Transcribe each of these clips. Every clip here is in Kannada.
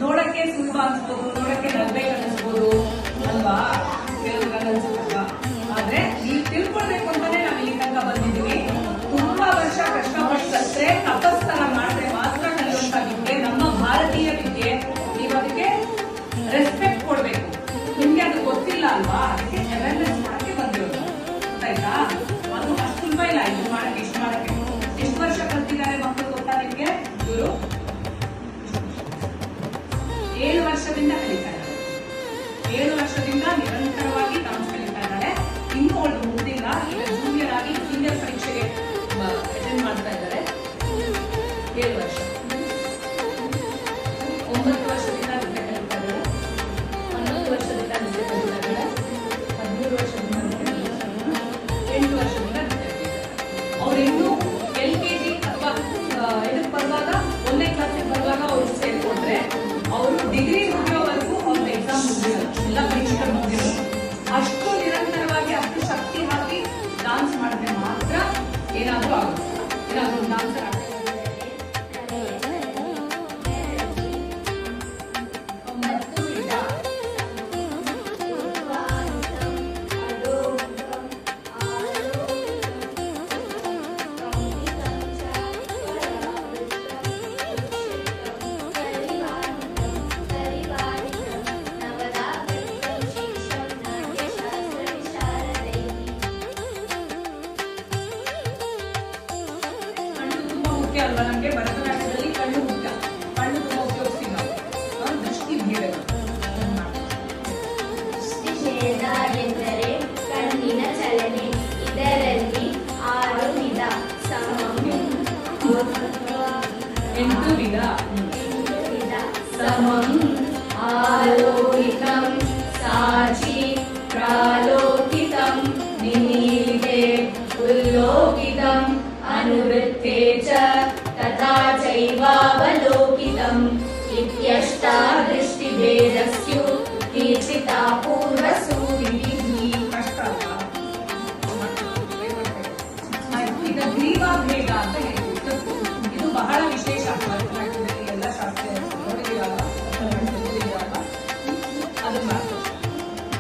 ನೋಡಕ್ಕೆ ಸುಲಭ ಅನ್ಸ್ಬೋದು, ನೋಡಕ್ಕೆ ನಲ್ಬೇಕು ಅನಿಸ್ಬೋದು ಅಲ್ವಾ, ಕೆಲವ್ರಿಗೆ ಅನ್ಸುತ್ತಲ್ವಾ. ಆದ್ರೆ ನೀವು ತಿಳ್ಕೊಳ್ಬೇಕು ಅಂತಾನೆ ನಾವು ಇಲ್ಲಿ ತನಕ ಬಂದಿದ್ದೀವಿ. ತುಂಬಾ ವರ್ಷ ಕಷ್ಟಪಟ್ಟು ಕಲ್ತ್ರೆ, ತಪಸ್ಸನ ಮಾಡಿದ್ರೆ ಮಾತ್ರ ಕಲಿಯುವಂತ ವಿದ್ಯೆ ನಮ್ಮ ಭಾರತೀಯ ವಿದ್ಯೆ. ನೀವು ಅದಕ್ಕೆ ರೆಸ್ಪೆಕ್ಟ್ ಕೊಡ್ಬೇಕು. ನಿಮ್ಗೆ ಅದು ಗೊತ್ತಿಲ್ಲ ಅಲ್ವಾ, ಅದಕ್ಕೆ ಅವೇರ್ನೆಸ್ ಮಾಡಕ್ಕೆ ಬಂದಿರೋದು, ಗೊತ್ತಾಯ್ತಾ? ಅದು ಅಷ್ಟು ಸುಲಭ ಇಲ್ಲ ಇದು ಮಾಡಕ್ಕೆ. ಇಷ್ಟು ಮಾಡಕ್ಕೆ ಎಷ್ಟು ವರ್ಷ ಕಲ್ತಿದ್ದಾರೆ ಮಕ್ಕಳು ಗೊತ್ತಾ ನಿಮ್ಗೆ? ಇವರು 7 ವರ್ಷದಿಂದ ಕಲಿತಾ ಇದ್ದಾರೆ. 7 ವರ್ಷದಿಂದ ನಿರಂತರವಾಗಿ ಡಾನ್ಸ್ ಕಲಿತಾ ಇದ್ದಾರೆ. ಇನ್ನೂ ಅವಳು ಮುಗಿದಿಲ್ಲ, ಈಗ ಜೂನಿಯರ್ ಆಗಿ ಸೀನಿಯರ್ ಪರೀಕ್ಷೆಗೆ ಅಟೆಂಡ್ ಮಾಡ್ತಾ ಇದ್ದಾರೆ. 7 ವರ್ಷ. 9 ವರ್ಷದಿಂದ ನೃತ್ಯ ಕಲಿತಾ ಇದ್ದಾರೆ. 11 ವರ್ಷದಿಂದ ನೃತ್ಯ ಕಲಿತಾ ಇದ್ದಾರೆ. 13 ವರ್ಷದಿಂದ 8 ವರ್ಷದಿಂದ ನೃತ್ಯ ಕಲಿತಾರೆ. ಅವರಿನ್ನೂ LKG ಅಥವಾ ಇದಕ್ಕೆ ಬರುವಾಗ 1ನೇ ಕ್ಲಾಸಿಗೆ ಬರುವಾಗ ಅವ್ರು ಸೇರ್ಕೊಂಡ್ರೆ ಅವರು ಡಿಗ್ರಿ ಮುಗಿಯೋವರೆಗೂ ಅವ್ರ ಎಕ್ಸಾಮ್ ಮುಗಿಯೋದು, ಎಲ್ಲ ಪರೀಕ್ಷೆಗಳು ಮುಗಿಯೋದು. ಅಷ್ಟು ನಿರಂತರವಾಗಿ ಅಷ್ಟು ಶಕ್ತಿ ಹಾಕಿ ಡಾನ್ಸ್ ಮಾಡಿದ್ರೆ ಮಾತ್ರ ಏನಾದ್ರೂ ಆಗುತ್ತೆ. ಏನಾದ್ರೂ ಡಾನ್ಸರ್ ಆಗುತ್ತೆ. ಅಲ್ವಾ, ನಮಗೆ ಭರತನಾಟ್ಯದಲ್ಲಿ ಕಣ್ಣು ಮುಖ್ಯ. ಕಣ್ಣು ತುಂಬಾ ಉಪಯೋಗಿಸ್ತೀವಿ ನಾವು. ದೃಷ್ಟಿ ಭೇದ ಎಂದರೆ ಕಣ್ಣಿನ ಚಲನೆ. ಇದರಲ್ಲಿ 6 ವಿಧ. 8 ವಿಧ. ಸಮಂ, ಆಲೋಕಿತಂ, ಸಾಚಿ, ಪ್ರಾಲೋಕಿತಂ, ನಿಮೀಲಿತೆ, ಉಲ್ಲೋಕಿತಂ, ಅನುವೃತ್ತೆ ಚ ತಥಾ ಚೈವಾವಲೋಕಿತಂ ಇತ್ಯಷ್ಟಾ ದೃಷ್ಟಿಭೇದಸ್ಯು ಕೀರ್ತಿತಾ ಪೂರ್ವಸೂರಿಭಿಃ. ಈಗ ಗ್ರೀವಾಭೇದ ಅಂತ ಹೇಳ್ತೀವಿ. ಇದು ಬಹಳ ವಿಶೇಷ. ಎಲ್ಲ ಶಾಸ್ತ್ರೀಯ ನೋಡಿದಿರಲ್ಲ, ಅದು ಮಾಡ್ತೀವಿ.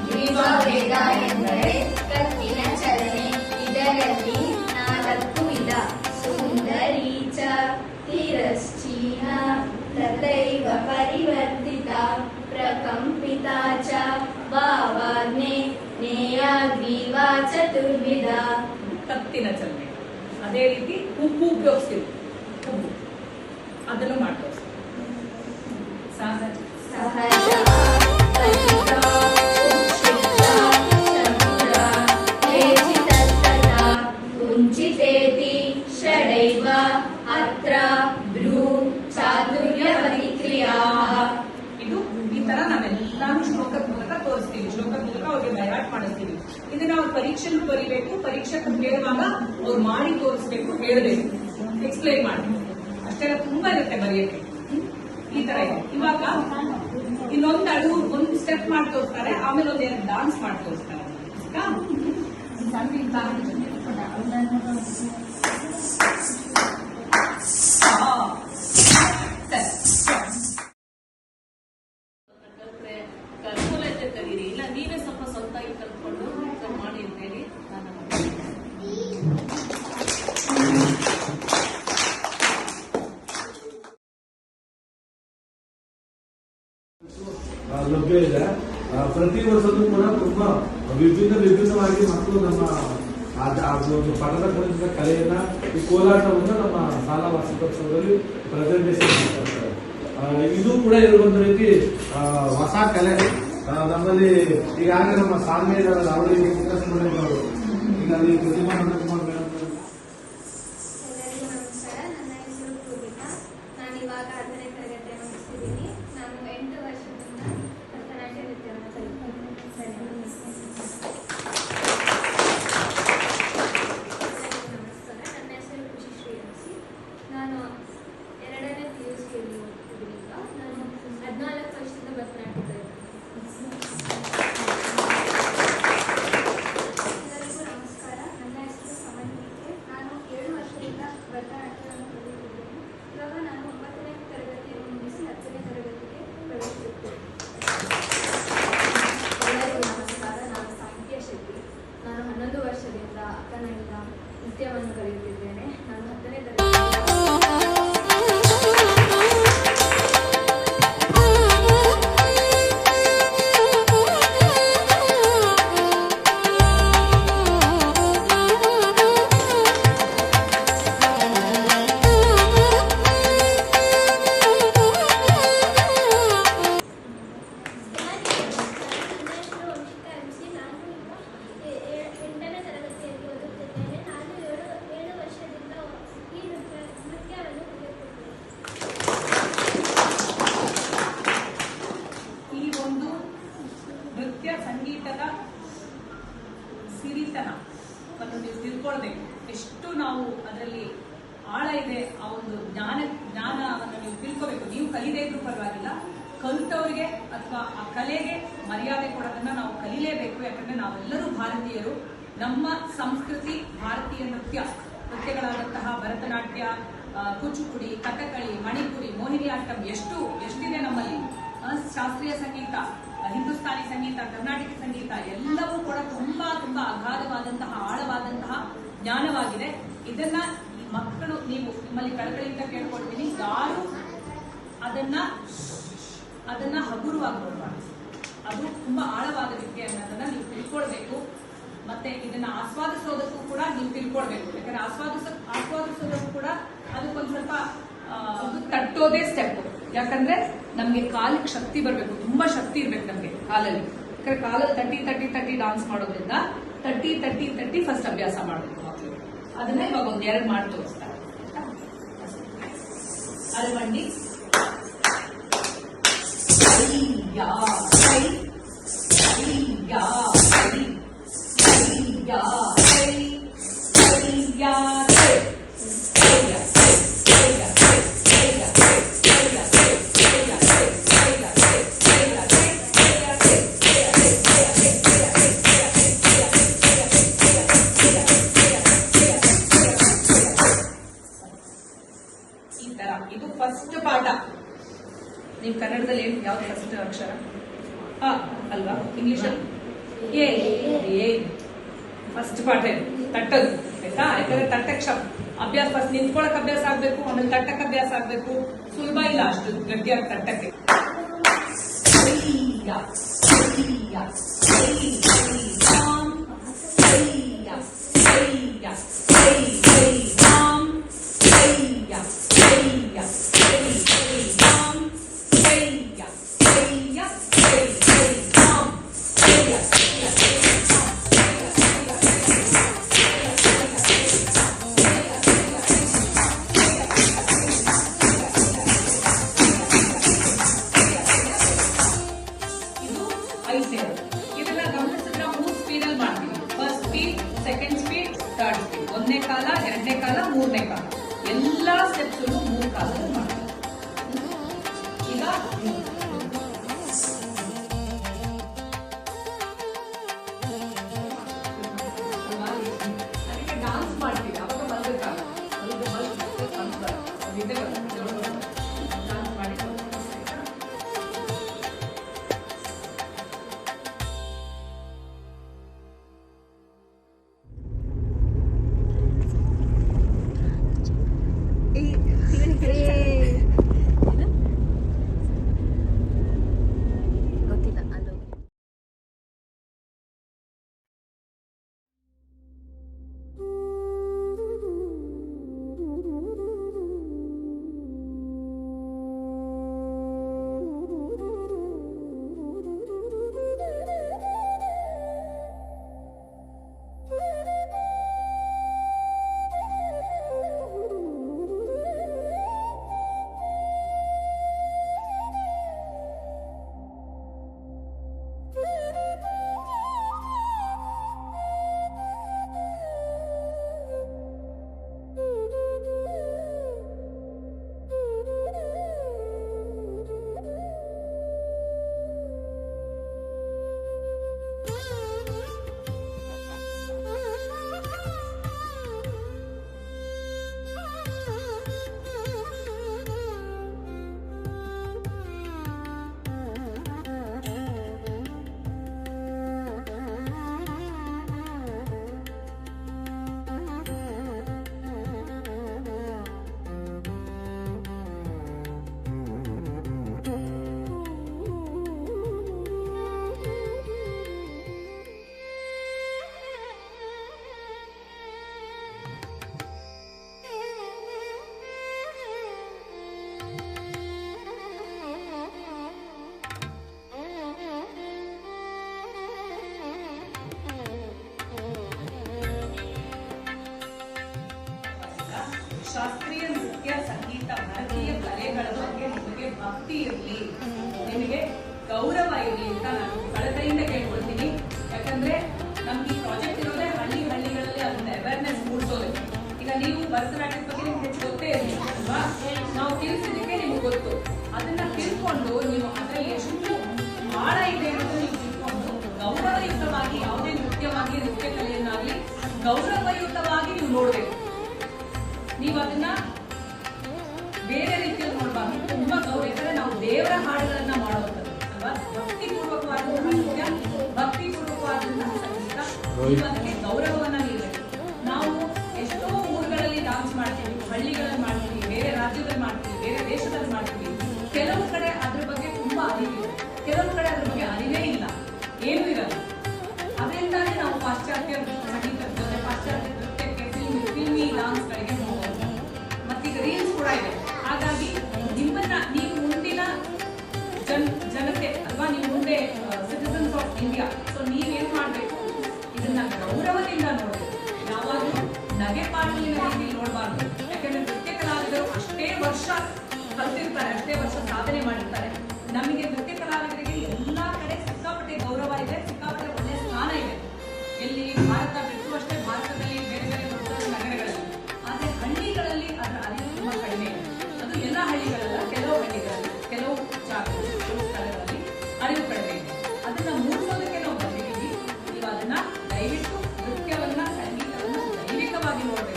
ಗ್ರೀವಾಭೇದ ಎಂದರೆ ಕತ್ತಿನ ಚಲನೆ. ಇದರಲ್ಲಿ 4 ವಿಧ. ಸುಂದರಿ ಚ, ತಿರಶ್ಚೀನ, ತಥೈವ ಪರಿವರ್ತಿತಾ, ಪ್ರಕಂಪಿತಾ ಚ, ಭಾವಾಗ್ನೇ, ನೇಯಾ ಗ್ರೀವಾ ಚತುರ್ವಿಧ. ಕತ್ತಿನ ಚಲನೆ. ಅದೇ ರೀತಿ ಉಪ್ಪು ಉಪಯೋಗಿಸ್ತೀವಿ. ಉಪ್ಪು ಅದನ್ನು ಮಾಡ್ತೀವಿ. ಸಹಜ, ಕುಂಚಿತೇತಿ ಷಡೈವ ಅತ್ರ ಭ್ರೂ ಚಾತುರ್ಯವತಿ ಕ್ರಿಯಾಃ. ಇದು ಈ ತರ ನಾವೆಲ್ಲಾನು ಶ್ಲೋಕದ ಮೂಲಕ ತೋರಿಸ್ತೀವಿ. ಶ್ಲೋಕದ ಮೂಲಕ ಅವ್ರಿಗೆ ಬೈಹಾಟ್ ಮಾಡಿಸ್ತೀವಿ. ಇದನ್ನ ಅವ್ರು ಪರೀಕ್ಷೆನೂ ಬರೀಬೇಕು. ಪರೀಕ್ಷಕರು ಹೇಳುವಾಗ ಅವ್ರು ಮಾಡಿ ತೋರಿಸ್ಬೇಕು, ಹೇಳಬೇಕು, ಎಕ್ಸ್ಪ್ಲೈನ್ ಮಾಡಬೇಕು. ಅಷ್ಟೆಲ್ಲ ತುಂಬಾ ಇರುತ್ತೆ ಬರೆಯಕ್ಕೆ. ಈ ತರ ಇದೆ. ಇವಾಗ ಒಂದು ಸ್ಟೆಪ್ ಮಾಡಿ ತೋರಿಸ್ತಾರೆ, ಆಮೇಲೆ ಒಂದೇನು ಡಾನ್ಸ್ ಮಾಡಿ ತೋರಿಸ್ತಾರೆ. ಕಲ್ತ್ಕೊಳ್ಳೈತೆ ಕಲೀರಿ, ಇಲ್ಲ ನೀವೇ ಸ್ವಲ್ಪ ಸ್ವಂತ ಕಲ್ತ್ಕೊಂಡು ಮಾಡಿ ಅಂತ ಹೇಳಿ ನಾನು ಲಭ್ಯ ಇದೆ. ಪ್ರತಿ ವರ್ಷದೂ ಕೂಡ ತುಂಬಾ ವಿಭಿನ್ನವಾಗಿ ಮಕ್ಕಳು ನಮ್ಮ ಒಂದು ಪಠಣ ಕುಣಿತದ ಕಲೆಯನ್ನ ಈ ಕೋಲಾಟವನ್ನು ನಮ್ಮ ಶಾಲಾ ವಾರ್ಷಿಕೋತ್ಸವದಲ್ಲಿ ಪ್ರೆಸೆಂಟೇಷನ್ ಮಾಡ್ತಾರೆ. ಇದು ಕೂಡ ಒಂದು ರೀತಿ ಹೊಸ ಕಲೆ. ನಮ್ಮಲ್ಲಿ ಈಗಾಗಲೇ ನಮ್ಮ ಸಾಮ್ಯಗಳ ಅವರಿಗೆ ಈಗ ಅಲ್ಲಿ ಪ್ರತಿಮಾ ನಂದಕುಮಾರ್ ಮೇಡಮ್. ಎಲ್ಲರಿಗೂ ನಮಸ್ಕಾರ. ನನ್ನ ಹೆಸರು ಪೂರ್ವಿಕಾ. ನಾನು ಇವಾಗ 10ನೇ ತರಗತಿಯನ್ನು ಮುಗಿಸಿದ್ದೀನಿ. ನಾನು 8 ವರ್ಷದಿಂದ ಭರತನಾಟ್ಯ ನೃತ್ಯವನ್ನು ಕಲಿತಿದ್ದೀನಿ. ಎಲ್ಲರಿಗೂ ನಮಸ್ಕಾರ. ನನ್ನ ಹೆಸರು ಖುಷಿ ಶ್ರೀನಿವಾಸಿ. ನಾನು 2ನೇ PUCಯಲ್ಲಿ ಓದ್ತಿದ್ದೀನಿ ಈಗ. ನಾನು 14 ವರ್ಷದಿಂದ ಭರತನಾಟ್ಯ ಕಲಿತಿದ್ದೀನಿ. ಎಲ್ಲರಿಗೂ ನಮಸ್ಕಾರ. ನನ್ನ ಹೆಸರು ಸಮನ್ವಿಕೆ. ನಾನು 7 ವರ್ಷದಿಂದ ಭರತನಾಟ್ಯವನ್ನು ಕಲಿತಿದ್ದೇನೆ. ಇವಾಗ ನಾನು 9ನೇ ತರಗತಿಯನ್ನು ಮುಗಿಸಿ 10ನೇ ತರಗತಿಗೆ ಪ್ರವೇಶಿಸುತ್ತೇನೆ. ಎಲ್ಲರಿಗೂ ನಮಸ್ಕಾರ. ನಾನು ಸಾಹಿತ್ಯ ಶೆಟ್ಟಿ. ನಾನು 11 ವರ್ಷದಿಂದ ಅಕ್ಕನಿಂದ ನೃತ್ಯವನ್ನು ಕಲಿಯುತ್ತಿದ್ದೇನೆ. ನಾನು 10ನೇ ತರಗತಿ. ಈ ಒಂದು ನೃತ್ಯ ಸಂಗೀತದ ಸಿರಿತನವನ್ನು ನೀವು ತಿಳ್ಕೊಳ್ಬೇಕು. ಎಷ್ಟು ನಾವು ಅದರಲ್ಲಿ ಆಳ ಇದೆ, ಆ ಒಂದು ಜ್ಞಾನವನ್ನು ನೀವು ತಿಳ್ಕೋಬೇಕು. ನೀವು ಕಲಿದೇ ಇದ್ರೂ ಪರವಾಗಿಲ್ಲ, ಕಲಿತವರಿಗೆ ಅಥವಾ ಆ ಕಲೆಗೆ ಮರ್ಯಾದೆ ಕೊಡೋದನ್ನ ನಾವು ಕಲಿಲೇಬೇಕು. ಯಾಕಂದ್ರೆ ನಾವೆಲ್ಲರೂ ಭಾರತೀಯರು. ನಮ್ಮ ಸಂಸ್ಕೃತಿ ಭಾರತೀಯ ನೃತ್ಯಗಳಾದಂತಹ ಭರತನಾಟ್ಯ, ಕೂಚುಪುಡಿ, ಕಥಕಳಿ, ಮಣಿಪುರಿ, ಮೋಹಿನಿಯಾಟ್ಟಂ ಎಷ್ಟಿದೆ ನಮ್ಮಲ್ಲಿ. ಶಾಸ್ತ್ರೀಯ ಸಂಗೀತ, ಹಿಂದೂಸ್ತಾನಿ ಸಂಗೀತ, ಕರ್ನಾಟಕ ಸಂಗೀತ ಎಲ್ಲವೂ ಕೂಡ ತುಂಬಾ ತುಂಬಾ ಅಗಾಧವಾದಂತಹ ಆಳವಾದಂತಹ ಜ್ಞಾನವಾಗಿದೆ. ಇದನ್ನ ಮಕ್ಕಳು, ನೀವು ನಿಮ್ಮಲ್ಲಿ ಕಳಕಳಿಯಿಂದ ಕೇಳ್ಕೊಳ್ತೀನಿ, ಯಾರು ಅದನ್ನ ಹಗುರವಾಗಿ ನೋಡಬಾರ್ದು. ಅದು ತುಂಬಾ ಆಳವಾದ ವಿದ್ಯೆ ಅನ್ನೋದನ್ನ ನೀವು ತಿಳ್ಕೊಳ್ಬೇಕು. ಮತ್ತೆ ಇದನ್ನ ಆಸ್ವಾದಿಸೋದಕ್ಕೂ ಕೂಡ ನೀವು ತಿಳ್ಕೊಳ್ಬೇಕು. ಯಾಕಂದ್ರೆ ಆಸ್ವಾದಿಸೋದಕ್ಕೂ ಕೂಡ ಅದಕ್ಕೊಂದ್ ಸ್ವಲ್ಪ ತಟ್ಟೋದೇ ಸ್ಟೆಪ್. ಯಾಕಂದ್ರೆ ನಮ್ಗೆ ಕಾಲಿಗೆ ಶಕ್ತಿ ಬರ್ಬೇಕು, ತುಂಬಾ ಶಕ್ತಿ ಇರ್ಬೇಕು ನಮ್ಗೆ ಕಾಲಲ್ಲಿ. ಯಾಕಂದ್ರೆ ಕಾಲಲ್ಲಿ ತಟ್ಟಿ ಡಾನ್ಸ್ ಮಾಡೋದ್ರಿಂದ ತಟ್ಟಿ ಫಸ್ಟ್ ಅಭ್ಯಾಸ ಮಾಡಬೇಕು ಮಕ್ಕಳು. ಅದನ್ನ ಇವಾಗ 1-2 ಮಾಡಿ ತೋರಿಸ್ತಾರೆ. ಅಲ್ವಂಡಿ ಇದು ಫಸ್ಟ್ ಪಾಠ. ನೀವು ಕನ್ನಡದಲ್ಲಿ ಯಾವ್ದು ಫಸ್ಟ್ ಅಕ್ಷರ? ಅಲ್ವಾ? ಇಂಗ್ಲಿಷಲ್ಲಿ ಎ. ಫಸ್ಟ್ ಪಾಠ ಇದು, ತಟ್ಟದು. ಆಯ್ತಾ? ಯಾಕಂದ್ರೆ ತಟ್ಟಕ್ಕೆ ಅಭ್ಯಾಸ, ಫಸ್ಟ್ ನಿಂತ್ಕೊಳಕ್ ಅಭ್ಯಾಸ ಆಗ್ಬೇಕು, ಆಮೇಲೆ ತಟ್ಟಕ್ಕೆ ಅಭ್ಯಾಸ ಆಗ್ಬೇಕು. ಸುಲಭ ಇಲ್ಲ ಅಷ್ಟು ಗಟ್ಟಿಯಾಗಿ ತಟ್ಟಕ್ಕೆ. ಇದನ್ನ ಗಮನಿಸಿದ್ರೆ 3 ಸ್ಪೀಡಲ್ಲಿ ಮಾಡ್ತೀವಿ. First speed, second speed, third speed. 1ನೇ ಕಾಲ, 2ನೇ ಕಾಲ, 3ನೇ ಕಾಲ. ಎಲ್ಲಾ ಸ್ಟೆಪ್ಸ್ 3 ಕಾಲದಲ್ಲಿ ಮಾಡ್ತೀವಿ. ಈಗ ಅದಕ್ಕೆ ಡಾನ್ಸ್ ಮಾಡ್ತೀವಿ. ಅವಾಗ ಬಲ್ಬೇಕಾಗ ಡಾನ್ಸ್ ಮಾಡಿ ಭಕ್ತಿ ಇರಲಿ, ನಿಮಗೆ ಗೌರವ ಇರಲಿ ಅಂತ ನಾನು ಕಳಕಳಿಯಿಂದ ಕೇಳ್ಕೊಳ್ತೀನಿ. ಯಾಕಂದ್ರೆ ನಮ್ಗೆ ಈ ಪ್ರಾಜೆಕ್ಟ್ ಇರೋದೇ ಹಳ್ಳಿಗಳಲ್ಲಿ ಅದನ್ನ ಅವೇರ್ನೆಸ್ ಮೂಡಿಸೋದು. ಈಗ ನೀವು ಭರತನಾಟ್ಯದ ಬಗ್ಗೆ ನಿಮ್ಗೆ ಹೆಚ್ಚು ಗೊತ್ತೇ ಇರಲಿಲ್ಲ ಅಲ್ವಾ? ನಾವು ತಿಳಿಸಿದಕ್ಕೆ ನಿಮ್ಗೆ ಗೊತ್ತು. ಅದನ್ನ ತಿಳ್ಕೊಂಡು ನೀವು ಅದರಲ್ಲಿ ಎಷ್ಟು ಆಳ ಇದೆ ಅನ್ನೋದು ನೀವು ತಿಳ್ಕೊಂಡು ಗೌರವಯುತವಾಗಿ ಯಾವುದೇ ನೃತ್ಯವಾಗಲಿ ನೃತ್ಯ ಕಲೆಯನ್ನಾಗ್ಲಿ ಗೌರವಯುತವಾಗಿ ನೀವು ನೋಡ್ಬೇಕು. ನೀವು ಅದನ್ನ ಬೇರೆ ರೀತಿಯಲ್ಲಿ ನೋಡ್ಬಾರ್ದು. ತುಂಬಾ ಗೌರವ, ಯಾಕಂದ್ರೆ ನಾವು ದೇವರ ಹಾಡುಗಳನ್ನ ಮಾಡುವಂಥದ್ದು ಅಲ್ವಾ? ಭಕ್ತಿಪೂರ್ವಕವಾದಂತಹ ನೃತ್ಯ, ಭಕ್ತಿಪೂರ್ವಕವಾದಂತಹ ಸಂಗೀತ, ನೀವು ಅದಕ್ಕೆ ಗೌರವವನ್ನ ನೀಡಬೇಕು. ನಾವು ಎಷ್ಟೋ ಊರುಗಳಲ್ಲಿ ಡಾನ್ಸ್ ಮಾಡ್ತೀವಿ, ಹಳ್ಳಿಗಳಲ್ಲಿ ಮಾಡ್ತೀವಿ, ಬೇರೆ ರಾಜ್ಯದಲ್ಲಿ ಮಾಡ್ತೀವಿ, ಬೇರೆ ದೇಶದಲ್ಲಿ ಮಾಡ್ತೀವಿ. ಕೆಲವು ಕಡೆ ಅದ್ರ ಬಗ್ಗೆ ತುಂಬಾ ಅರಿವಿದೆ, ಕೆಲವು ಕಡೆ ಅದ್ರ ಬಗ್ಗೆ ಅರಿವೇ ಇಲ್ಲ, ಏನೂ ಇರಲ್ಲ. ಅದರಿಂದಾನೇ ನಾವು ಪಾಶ್ಚಾತ್ಯ ಸಂಗೀತದ ಜೊತೆ ಪಾಶ್ಚಾತ್ಯ ನೃತ್ಯಕ್ಕೆ ಫಿಲ್ಮಿ ಡಾನ್ಸ್ಗಳಿಗೆ ಹೋಗೋದು. ಮತ್ತೀಗ ರೀಲ್ಸ್ ಕೂಡ ಇದೆ. ಹಾಗಾಗಿ ನಿಮ್ಮನ್ನ ನೀವು ಮುಂದಿನ ಜನತೆ ಅಲ್ವಾ, ನೀವು ಮುಂದೆ ಸಿಟಿಸನ್ಸ್ ಆಫ್ ಇಂಡಿಯಾ. ಸೊ ನೀವೇನ್ ಮಾಡ್ಬೇಕು, ಇದನ್ನ ಗೌರವದಿಂದ ನೋಡ್ಬೇಕು. ಯಾವಾಗಲೂ ನಗೆ ಪಾಟಲಿನ ರೀತಿಯಲ್ಲಿ ನೋಡಬಾರ್ದು. ಯಾಕಂದ್ರೆ ನೃತ್ಯ ಕಲಾವಿದರು ಅಷ್ಟೇ ವರ್ಷ ಕಲ್ತಿರ್ತಾರೆ, ಅಷ್ಟೇ ವರ್ಷ ಸಾಧನೆ ಮಾಡಿರ್ತಾರೆ. ನಮಗೆ ನೃತ್ಯ ಕಲಾವಿದರಿಗೆ ಎಲ್ಲಾ ಕಡೆ ಸಿಕ್ಕಾಪಟ್ಟೆ ಗೌರವ ಇದೆ, ಸಿಕ್ಕಾಪಟ್ಟೆ ಒಳ್ಳೆಯ ಸ್ಥಾನ ಇದೆ. ಎಲ್ಲಿ ಭಾರತ ಬಿಟ್ಟು ಅಷ್ಟೇ, ಭಾರತದಲ್ಲಿ ಬೇರೆ ಬೇರೆ ದೊಡ್ಡ ನಗರಗಳಲ್ಲಿ. ಆದ್ರೆ ಹಳ್ಳಿಗಳಲ್ಲಿ ಅದರ ಅರಿವು ತುಂಬಾ ಕಡಿಮೆ ಇದೆ. ಅದು ಎಲ್ಲ ಹಳ್ಳಿಗಳಲ್ಲ, ಕೆಲವು ಹಳ್ಳಿಗಳಲ್ಲಿ, ಕೆಲವು ಜಾಗಗಳಲ್ಲಿ, ಕೆಲವು ಸ್ಥಳಗಳಲ್ಲಿ ಅರಿವು ಕಡಿಮೆ ಇದೆ. ಅದನ್ನ ಮೂಡಿಸೋದಕ್ಕೆ ನಾವು ಬಂದಿದ್ದೀವಿ. ನೀವು ಅದನ್ನ ದಯವಿಟ್ಟು ನೃತ್ಯವನ್ನ, ಸಂಗೀತವನ್ನ ದೈವಿಕವಾಗಿ ನೋಡಬೇಕು.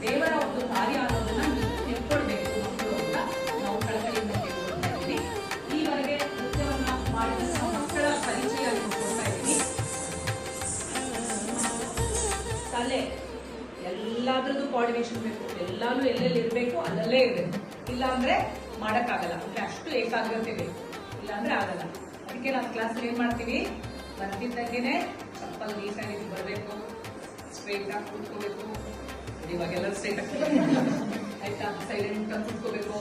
ದೇವರ ಒಂದು ಕಾರ್ಯ ಅನ್ನೋದನ್ನ ನೀವು ತಿಳ್ಕೊಳ್ಬೇಕು ಮಕ್ಕಳು ಅಂತ ನಾವು ಕಳಕಳಿಯಿಂದ ಕೇಳ್ಕೊಳ್ತಾ ಇದ್ದೀವಿ. ಈವರೆಗೆ ನೃತ್ಯವನ್ನ ಮಾಡಿದಂತಹ ಮಕ್ಕಳ ಪರಿಚಯ ಕೊಡ್ತಾ ಇದ್ದೀವಿ. ತಲೆ ಎಲ್ಲಾದ್ರದ್ದು ಕೋಆರ್ಡಿನೇಷನ್ ಬೇಕು, ಎಲ್ಲಾನು ಎಲ್ಲೆಲ್ಲಿ ಇರಬೇಕು ಅಲ್ಲಲ್ಲೇ ಇರಬೇಕು. ಇಲ್ಲ ಅಂದ್ರೆ ಮಾಡಕ್ಕಾಗಲ್ಲ, ಅಂದ್ರೆ ಅಷ್ಟು ಏಕಾಗ್ರತೆ ಬೇಕು, ಇಲ್ಲ ಅಂದ್ರೆ ಆಗಲ್ಲ. ಅದಕ್ಕೆ ನಾವು ಕ್ಲಾಸಲ್ಲಿ ಏನ್ ಮಾಡ್ತೀವಿ, ಬರ್ತಿದ್ದಂಗೆನೆ ಚಪ್ಪಲ್ ನೀಟಾಗಿ ಬರಬೇಕು, ಸ್ಟ್ರೈಟ್ ಆಗಿ ಕೂತ್ಕೋಬೇಕು. ಇವಾಗೆಲ್ಲ ಸ್ಟ್ರೈಟ್ ಆಗಿ ಆಯ್ತಾ, ಸೈಲೆಂಟ್ ಆಗಿ ಕೂತ್ಕೋಬೇಕು,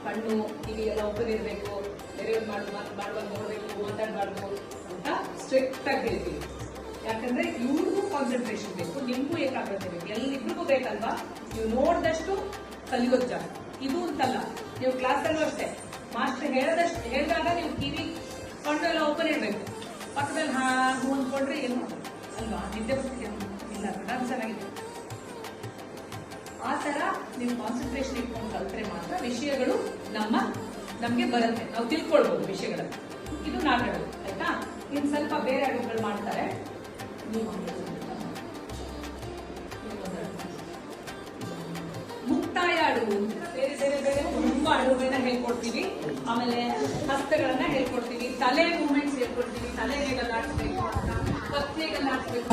ಕಣ್ಣು ಕಿವಿ ಎಲ್ಲ ಓಪನ್ ಇರಬೇಕು, ಬೇರೆಯವ್ರು ಮಾಡುವಾಗ ನೋಡ್ಬೇಕು, ಮಾತಾಡಬಾರ್ದು ಅಂತ ಸ್ಟ್ರಿಕ್ಟ್ ಆಗಿ ಹೇಳ್ತೀವಿ. ಯಾಕಂದ್ರೆ ಇವ್ರಿಗೂ ಕಾನ್ಸಂಟ್ರೇಷನ್ ಬೇಕು, ನಿಮ್ಗೂ ಏಕಾಗ್ರತೆ ಬೇಕು, ಎಲ್ಲಿಬ್ರಿಗೂ ಬೇಕಲ್ವಾ? ನೀವು ನೋಡಿದಷ್ಟು ಕಲಿಯೋದು ಜಾಸ್ತಿ. ಇದು ಅಂತಲ್ಲ, ನೀವು ಕ್ಲಾಸಲ್ಲೂ ಅಷ್ಟೇ, ಮಾಸ್ಟರ್ ಹೇಳಿದಾಗ ನೀವು ಕಿವಿ ಕಣ್ಣು ಎಲ್ಲ ಓಪನ್ ಇರಬೇಕು. ಪಕ್ಕದಲ್ಲಿ ಹೂ ಅಂದ್ಕೊಂಡ್ರೆ ಏನು ಅಲ್ವಾ, ನಿದ್ದೆ ಬರ್ತಿದೆ ಇಲ್ಲ, ಡಾನ್ಸ್ ಚೆನ್ನಾಗಿದೆ. ಆ ತರ ನೀವು ಕಾನ್ಸಂಟ್ರೇಷನ್ ಇಟ್ಕೊಂಡು ಕಲ್ತ್ರೆ ಮಾತ್ರ ವಿಷಯಗಳು ನಮ್ಗೆ ಬರುತ್ತೆ, ನಾವು ತಿಳ್ಕೊಳ್ಬಹುದು ವಿಷಯಗಳನ್ನ. ಇದು ನಾಟಗಳು ಆಯ್ತಾ. ಇನ್ನು ಸ್ವಲ್ಪ ಬೇರೆ ಅಡುಗೆಗಳು ಮಾಡ್ತಾರೆ. ಮುಕ್ತಾಯ ಅಡುಗೆ, ಬೇರೆ ಬೇರೆ ಬೇರೆ ತುಂಬಾ ಅಡುಗೆನ ಹೇಳ್ಕೊಡ್ತೀವಿ. ಆಮೇಲೆ ಹಸ್ತಗಳನ್ನ ಹೇಳ್ಕೊಡ್ತೀವಿ, ತಲೆ ಮೂವ್ಮೆಂಟ್ಸ್ ಹೇಳ್ಕೊಡ್ತೀವಿ, ತಲೆ ಹೇಗೆ ಅಲ್ಲಾಡಿಸ್ಬೇಕು ಅಂತ, ಕತ್ ಹೇಗೆ ಅಲ್ಲಾಡಿಸ್ಬೇಕು.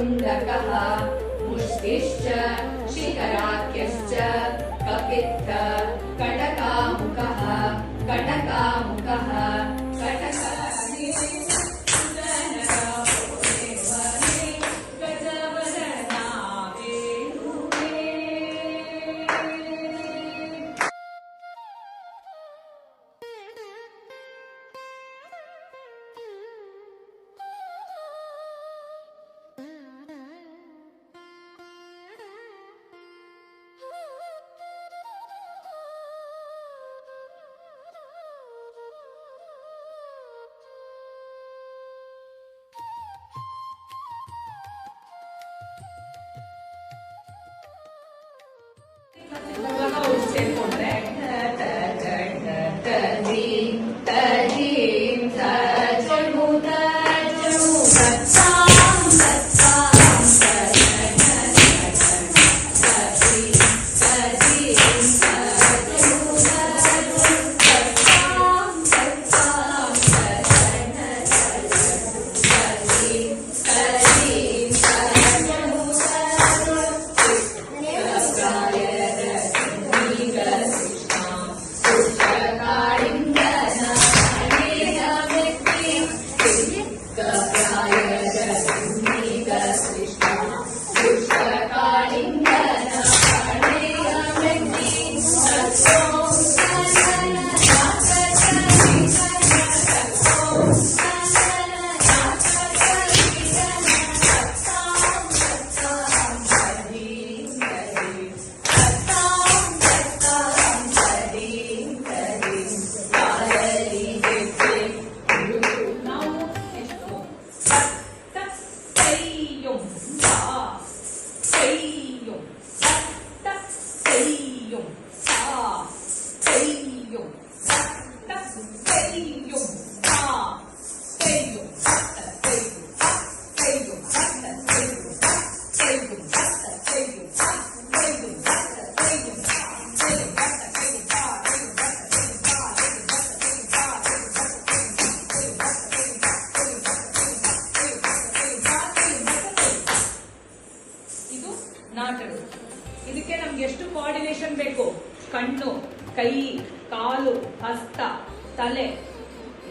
तुण्डकः मुष्टिश्च शिखराख्यश्च कपित्थ कटकामुकः कटकामुकः ಸೇರ್ಕೊಂಡ್ರೆ ಇದಕ್ಕೆ ನಮ್ಗೆ ಎಷ್ಟು ಕೋಆರ್ಡಿನೇಷನ್ ಬೇಕು? ಕಣ್ಣು, ಕೈ, ಕಾಲು, ಹಸ್ತ, ತಲೆ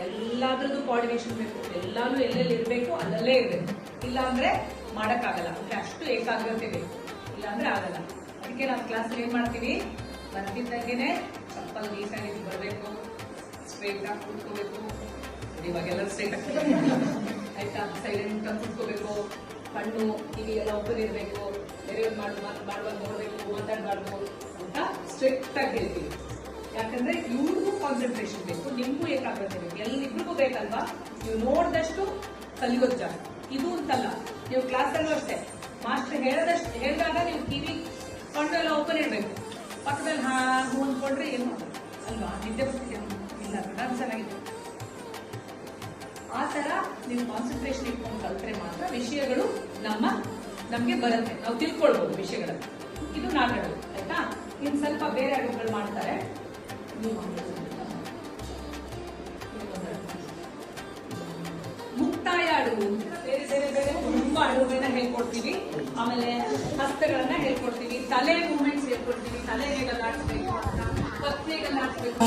ಎಲ್ಲಾದ್ರದ್ದು ಕೋಆರ್ಡಿನೇಷನ್ ಬೇಕು. ಎಲ್ಲಾನು ಎಲ್ಲೆಲ್ಲಿ ಇರ್ಬೇಕು ಅಲ್ಲಲ್ಲೇ ಇರ್ಬೇಕು. ಇಲ್ಲ ಅಂದ್ರೆ ಮಾಡಕ್ಕಾಗಲ್ಲ. ಅಂದ್ರೆ ಅಷ್ಟು ಏಕಾಗ್ರತೆ ಬೇಕು, ಇಲ್ಲ ಅಂದ್ರೆ ಆಗಲ್ಲ. ಅದಕ್ಕೆ ನಾವು ಕ್ಲಾಸ್ ಏನ್ ಮಾಡ್ತೀವಿ, ಬರ್ತಿದ್ದಂಗೆನೆ ಚಪ್ಪಲ್ ನೀಟಾಗಿ ಬರಬೇಕು, ಸ್ಟ್ರೈಟ್ ಆಗಿ ಕೂತ್ಕೋಬೇಕು. ಇವಾಗೆಲ್ಲ ಸ್ಟ್ರೈಟ್ ಆಗಿ ಆಯ್ತಾ, ಸೈಲೆಂಟ್ ಆಗಿ ಕೂತ್ಕೋಬೇಕು. ಕಣ್ಣು ಕಿವಿ ಎಲ್ಲ ಓಪನ್ ಇರಬೇಕು, ಬೇರೆ ಮಾಡುವಾಗ ನೋಡ್ಬೇಕು, ಮಾತಾಡಬಾರ್ದು ಅಂತ ಸ್ಟ್ರಿಕ್ಟ್ ಆಗಿ ಹೇಳ್ತೀವಿ. ಯಾಕಂದ್ರೆ ಇವ್ರಿಗೂ ಕಾನ್ಸಂಟ್ರೇಷನ್ ಬೇಕು, ನಿಮ್ಗೂ ಏಕಾಗ್ರತೆ ಬೇಕು, ಎಲ್ಲಿಬ್ರಿಗೂ ಬೇಕಲ್ವಾ. ನೀವು ನೋಡಿದಷ್ಟು ಕಲಿಯೋದು ಜಾಸ್ತಿ. ಇದು ಅಂತಲ್ಲ, ನೀವು ಕ್ಲಾಸಲ್ಲೂ ಅಷ್ಟೇ, ಮಾಸ್ಟರ್ ಹೇಳಿದಾಗ ನೀವು ಕಿವಿ ಕಣ್ಣು ಎಲ್ಲ ಓಪನ್ ಇರಬೇಕು. ಪಕ್ಕದಲ್ಲಿ ಹೂ ಅಂದ್ಕೊಂಡ್ರೆ ಏನು ಅಲ್ವಾ, ನಿದ್ದೆ ಬರ್ತಿದೆ ಇಲ್ಲ ನಾನು ಚೆನ್ನಾಗಿದೆ. ಆ ತರ ನೀವು ಕಾನ್ಸಂಟ್ರೇಷನ್ ಇಟ್ಕೊಂಡು ಕಲ್ತ್ರೆ ಮಾತ್ರ ವಿಷಯಗಳು ನಮ್ಗೆ ಬರುತ್ತೆ, ನಾವು ತಿಳ್ಕೊಳ್ಬಹುದು ವಿಷಯಗಳನ್ನು. ಇದು ನಾಟಗಳು ಆಯ್ತಾ. ಇನ್ನು ಸ್ವಲ್ಪ ಬೇರೆ ಅಡುಗೆಗಳು ಮಾಡ್ತಾರೆ. ಮುಕ್ತಾಯ ಅಡುಗೆ, ಬೇರೆ ಬೇರೆ ಬೇರೆ ತುಂಬಾ ಅಡುಗೆನ ಹೇಳ್ಕೊಡ್ತೀವಿ. ಆಮೇಲೆ ಹಸ್ತಗಳನ್ನ ಹೇಳ್ಕೊಡ್ತೀವಿ, ತಲೆ ಮೂವ್ಮೆಂಟ್ಸ್ ಹೇಳ್ಕೊಡ್ತೀವಿ, ತಲೆ ಹೇಗೆ ಅಲ್ಲಾಡಿಸ್ಬೇಕು ಅಂತ, ಕತ್ ಹೇಗೆ ಅಲ್ಲಾಡಿಸ್ಬೇಕು.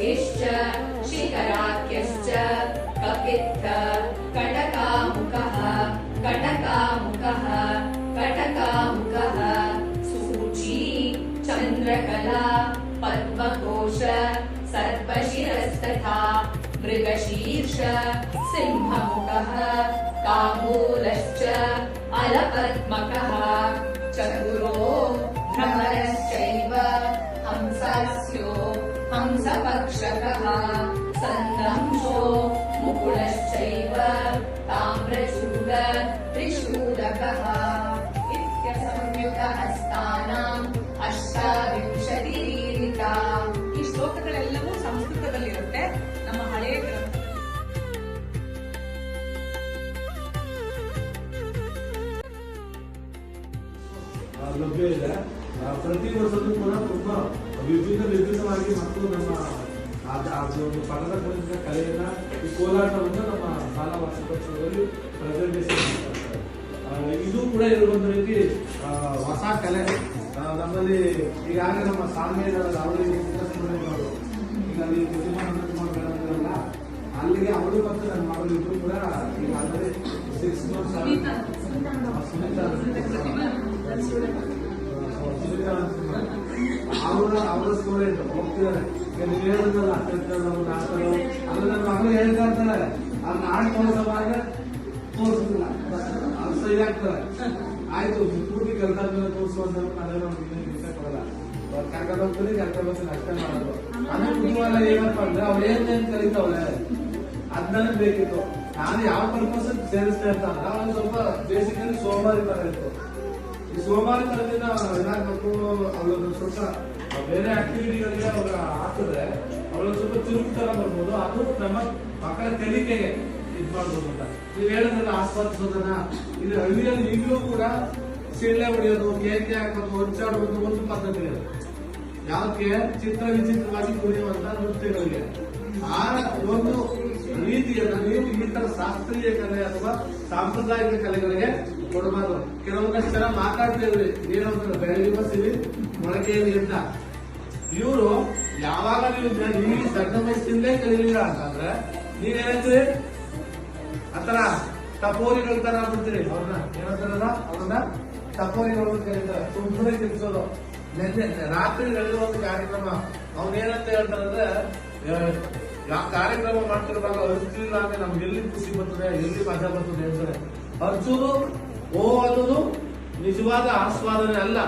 यश्च शिखराख्यश्च कपित्थ कटकामुकः कटकामुकः कटकामुकः सूची चन्द्रकला पद्मकोश सर्पशिरस्तथा मृगशीर्ष सिंहमुखः काम्बूलश्च अलपद्मकः चतुरो भ्रमरश्चैव हंसस्यो हंसपक्षकः सन्दंशो मुकुलश्चैव ताम्रचूड त्रिशूलकः इत्यसंयुतहस्तानाम् अष्टाविंशतिरीरिका। ಈ ಶ್ಲೋಕಗಳೆಲ್ಲವೂ ಸಂಸ್ಕೃತದಲ್ಲಿರುತ್ತೆ, ನಮ್ಮ ಹಳೆಯ ಗ್ರಂಥ. ಲಭ್ಯ ಇದೆ. ಪ್ರತಿ ವರ್ಷದೂ ಕೂಡ ತುಂಬಾ ವಿಭಿನ್ನವಾಗಿ ಮಕ್ಕಳು ನಮ್ಮ ಒಂದು ಪಠದ ಕುರಿತ ಕಲೆಯನ್ನ ಈ ಕೋಲಾಟವನ್ನು ನಮ್ಮ ಶಾಲಾ ವಾರ್ಷಿಕೋತ್ಸವದಲ್ಲಿ ಪ್ರೆಸೆಂಟೇಷನ್ ಮಾಡ್ತಾರೆ. ಇದು ಕೂಡ ಒಂದು ರೀತಿ ಹೊಸ ಕಲೆ. ನಮ್ಮಲ್ಲಿ ಈಗಾಗಲೇ ನಮ್ಮ ಸಾಂಗ್ಯಗಳ ಅವರಿಗೆ ಈಗ ಅಲ್ಲಿ ಕುಮಾರಲ್ಲ ಅಲ್ಲಿಗೆ ಅವರು ಮತ್ತು ನನ್ನ ಮಗಳು ಇಬ್ಬರು ಕೂಡ ಈಗಾಗಲೇ 6 months ಅವರ ಸ್ಟೂಡೆಂಟ್ ಹೋಗ್ತಿದ್ದಾರೆ. ನೀವು ಹೇಳಿದ್ರಲ್ಲ ನಾಟಕರು ಅದು ನನ್ನ ಮಗಳು ಹೇಳ್ತಾ ಇರ್ತಾರೆ, ಅದು ನಾಟಕ ತೋರಿಸುವಾಗ ತೋರಿಸಿಲ್ಲ ಅದು ಸರಿ ಆಗ್ತಾರೆ. ಆಯ್ತು ಪೂರ್ತಿ ಕೆಲಸ ಮೇಲೆ ತೋರಿಸುವಂತ ಅದೇನೋ ವಿಷಯ ಕೊಡಲ್ಲ, ಕರ್ಕೊಂಡು ಹೋಗ್ತೀನಿ ಕರ್ಕೊಂಡು ಹೋಗ್ತೀನಿ ಅಷ್ಟೇ ಮಾಡೋದು. ಅದೇ ಕುತೂಹಲ ಏನಪ್ಪ ಅಂದ್ರೆ ಅವ್ರು ಏನೇನು ಕಲಿತಾವ್ರೆ ಅದನ್ನ ಬೇಕಿತ್ತು. ನಾನು ಯಾವ ಪರ್ಪಸ್ ಸೇರಿಸ್ತಾ ಇರ್ತಾನೆ ಅವನು ಸ್ವಲ್ಪ ಬೇಸಿಕಲಿ ಸೋಮಾರಿ ತರ ಇತ್ತು. ಈ ಸೋಮಾರಿ ತರದಿಂದ ಏನಾಗಬೇಕು, ಅವಳೊಂದು ಸ್ವಲ್ಪ ಬೇರೆ ಆಕ್ಟಿವಿಟಿಗಳಿಗೆ ಅವ್ರ ಹಾಕಿದ್ರೆ ಅವಳೊಂದು ಸ್ವಲ್ಪ ಚುರುಕು ತರ ಬರ್ಬೋದು. ಅದು ನಮ್ಮ ಮಕ್ಕಳ ಕಲಿಕೆಗೆ ಇದು ಮಾಡ್ಬೋದು ಅಂತ ನೀವು ಹೇಳಿದ್ರಲ್ಲ. ಆಸ್ವಾದಿಸೋದನ್ನ ಇದು ಹಳ್ಳಿಯಲ್ಲಿ ಈಗಲೂ ಕೂಡ ಸಿಳ್ಳೆ ಹೊಡೆಯೋದು, ಕೇಕೆ ಹಾಕೋದು, ಹೊಂಚಾಡೋದು ಒಂದು ಪದ್ಧತಿ ಇದೆ. ಯಾಕೆ ಚಿತ್ರ ವಿಚಿತ್ರವಾಗಿ ಕುಣಿಯುವಂತ ನೃತ್ಯಗಳಿಗೆ ಆ ಒಂದು ರೀತಿಯನ್ನು ನೀವು ಈ ತರ ಶಾಸ್ತ್ರೀಯ ಕಲೆ ಅಥವಾ ಸಾಂಪ್ರದಾಯಿಕ ಕಲೆಗಳಿಗೆ ಕೊಡಬಾರ್ದು. ಕೆಲವೊಂದಷ್ಟು ಜನ ಮಾತಾಡ್ತಿದ್ರಿ ಏನಂತ ಬೆಳಗ್ಗೆ ಬಸ್ಸಿವಿ ಮೊಳಕೆಯಲ್ಲಿ ಅಂತ. ಇವರು ಯಾವಾಗ ನೀವು ಈ ಸಣ್ಣ ವಯಸ್ಸಿಂದಲೇ ಕಲಿಲಿಲ್ಲ ಅಂತಂದ್ರೆ ನೀವೇನಂತೀರಿ ಆತರ ಟಪೋರಿಗಳ ತರ ಬಿಡ್ತೀರಿ. ಅವ್ರನ್ನ ಏನಂತಾರಲ್ಲ, ಅವ್ರನ್ನ ಟಪೋರಿಗಳು ಕರೀತಾರೆ. ಸುಮ್ಮನೆ ತಿನ್ಸೋದು. ರಾತ್ರಿ ನಡೆಯುವ ಒಂದು ಕಾರ್ಯಕ್ರಮ ಅವ್ನೇನಂತ ಹೇಳ್ತಾರಂದ್ರೆ, ಕಾರ್ಯಕ್ರಮ ಮಾಡ್ತಿರುವಾಗ ಹರಿಸ್ಲಿಲ್ಲ ಅಂದ್ರೆ ನಮ್ಗೆ ಎಲ್ಲಿ ಖುಷಿ ಬರ್ತದೆ, ಎಲ್ಲಿ ಮಜಾ ಬರ್ತದೆ ಹೇಳ್ತಾರೆ. ಹರಿಸೋದು ಓ ಅನ್ನೋದು ನಿಜವಾದ ಆಸ್ವಾದನೆ ಅಲ್ಲ,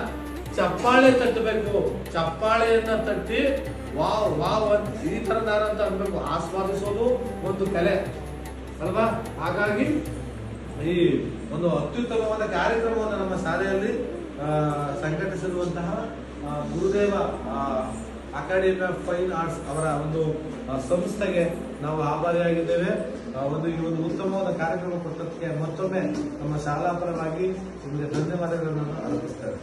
ಚಪ್ಪಾಳೆ ತಟ್ಟಬೇಕು. ಚಪ್ಪಾಳೆಯನ್ನ ತಟ್ಟಿ ವಾವ್ ವಾವ್ ಅಂತ ಈ ತರದಾರ ಅಂತ ಅನ್ಬೇಕು. ಆಸ್ವಾದಿಸೋದು ಒಂದು ಕಲೆ ಅಲ್ವಾ? ಹಾಗಾಗಿ ಈ ಒಂದು ಅತ್ಯುತ್ತಮವಾದ ಕಾರ್ಯಕ್ರಮವನ್ನು ನಮ್ಮ ಶಾಲೆಯಲ್ಲಿ ಸಂಘಟಿಸಿರುವಂತಹ ಗುರುದೇವ ಅಕಾಡೆಮಿ ಆಫ್ ಫೈನ್ ಆರ್ಟ್ಸ್ ಅವರ ಒಂದು ಸಂಸ್ಥೆಗೆ ನಾವು ಆಭಾರಿಯಾಗಿದ್ದೇವೆ. ಈ ಒಂದು ಉತ್ತಮವಾದ ಕಾರ್ಯಕ್ರಮ ಕೊಟ್ಟದಕ್ಕೆ ಮತ್ತೊಮ್ಮೆ ನಮ್ಮ ಶಾಲಾ ಪರವಾಗಿ ನಿಮಗೆ ಧನ್ಯವಾದಗಳನ್ನು ಅರ್ಪಿಸ್ತೇವೆ.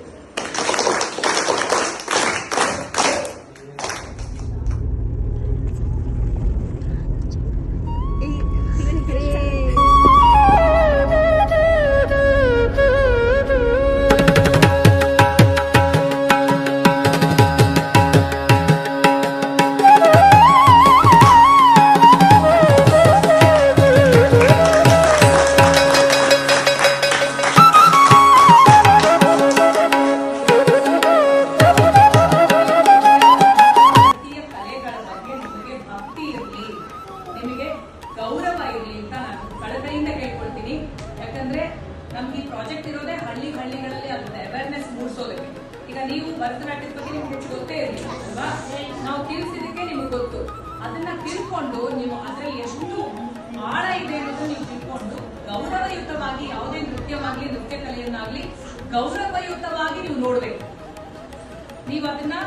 ಗೌರವ ಇರಲಿ ಅಂತ ನಾನು ಕಳಕಳಿಯಿಂದ ಕೇಳ್ಕೊಳ್ತೀನಿ. ಯಾಕಂದ್ರೆ ನಮ್ಗೆ ಈ ಪ್ರಾಜೆಕ್ಟ್ ಇರೋದೇ ಹಳ್ಳಿಗಳಲ್ಲಿ ಅದನ್ನ ಅವೇರ್ನೆಸ್ ಮೂಡಿಸೋದಕ್ಕೆ. ಈಗ ನೀವು ಭರತನಾಟ್ಯದ ಬಗ್ಗೆ ನಿಮ್ಗೆ ಹೆಚ್ಚು ಗೊತ್ತೇ ಇರಲಿಲ್ಲ ಅಲ್ವಾ? ನಾವು ತಿಳಿಸಿದಕ್ಕೆ ನಿಮ್ಗೆ ಗೊತ್ತು. ಅದನ್ನ ತಿಳ್ಕೊಂಡು ನೀವು ಅದ್ರಲ್ಲಿ ಎಷ್ಟು ಆಳ ಇದೆ ಅನ್ನೋದು ನೀವು ತಿಳ್ಕೊಂಡು ಗೌರವಯುತವಾಗಿ ಯಾವುದೇ ನೃತ್ಯವಾಗ್ಲಿ ನೃತ್ಯ ಕಲೆಯನ್ನಾಗ್ಲಿ ಗೌರವಯುತವಾಗಿ ನೀವು ನೋಡ್ಬೇಕು. ನೀವು ಅದನ್ನ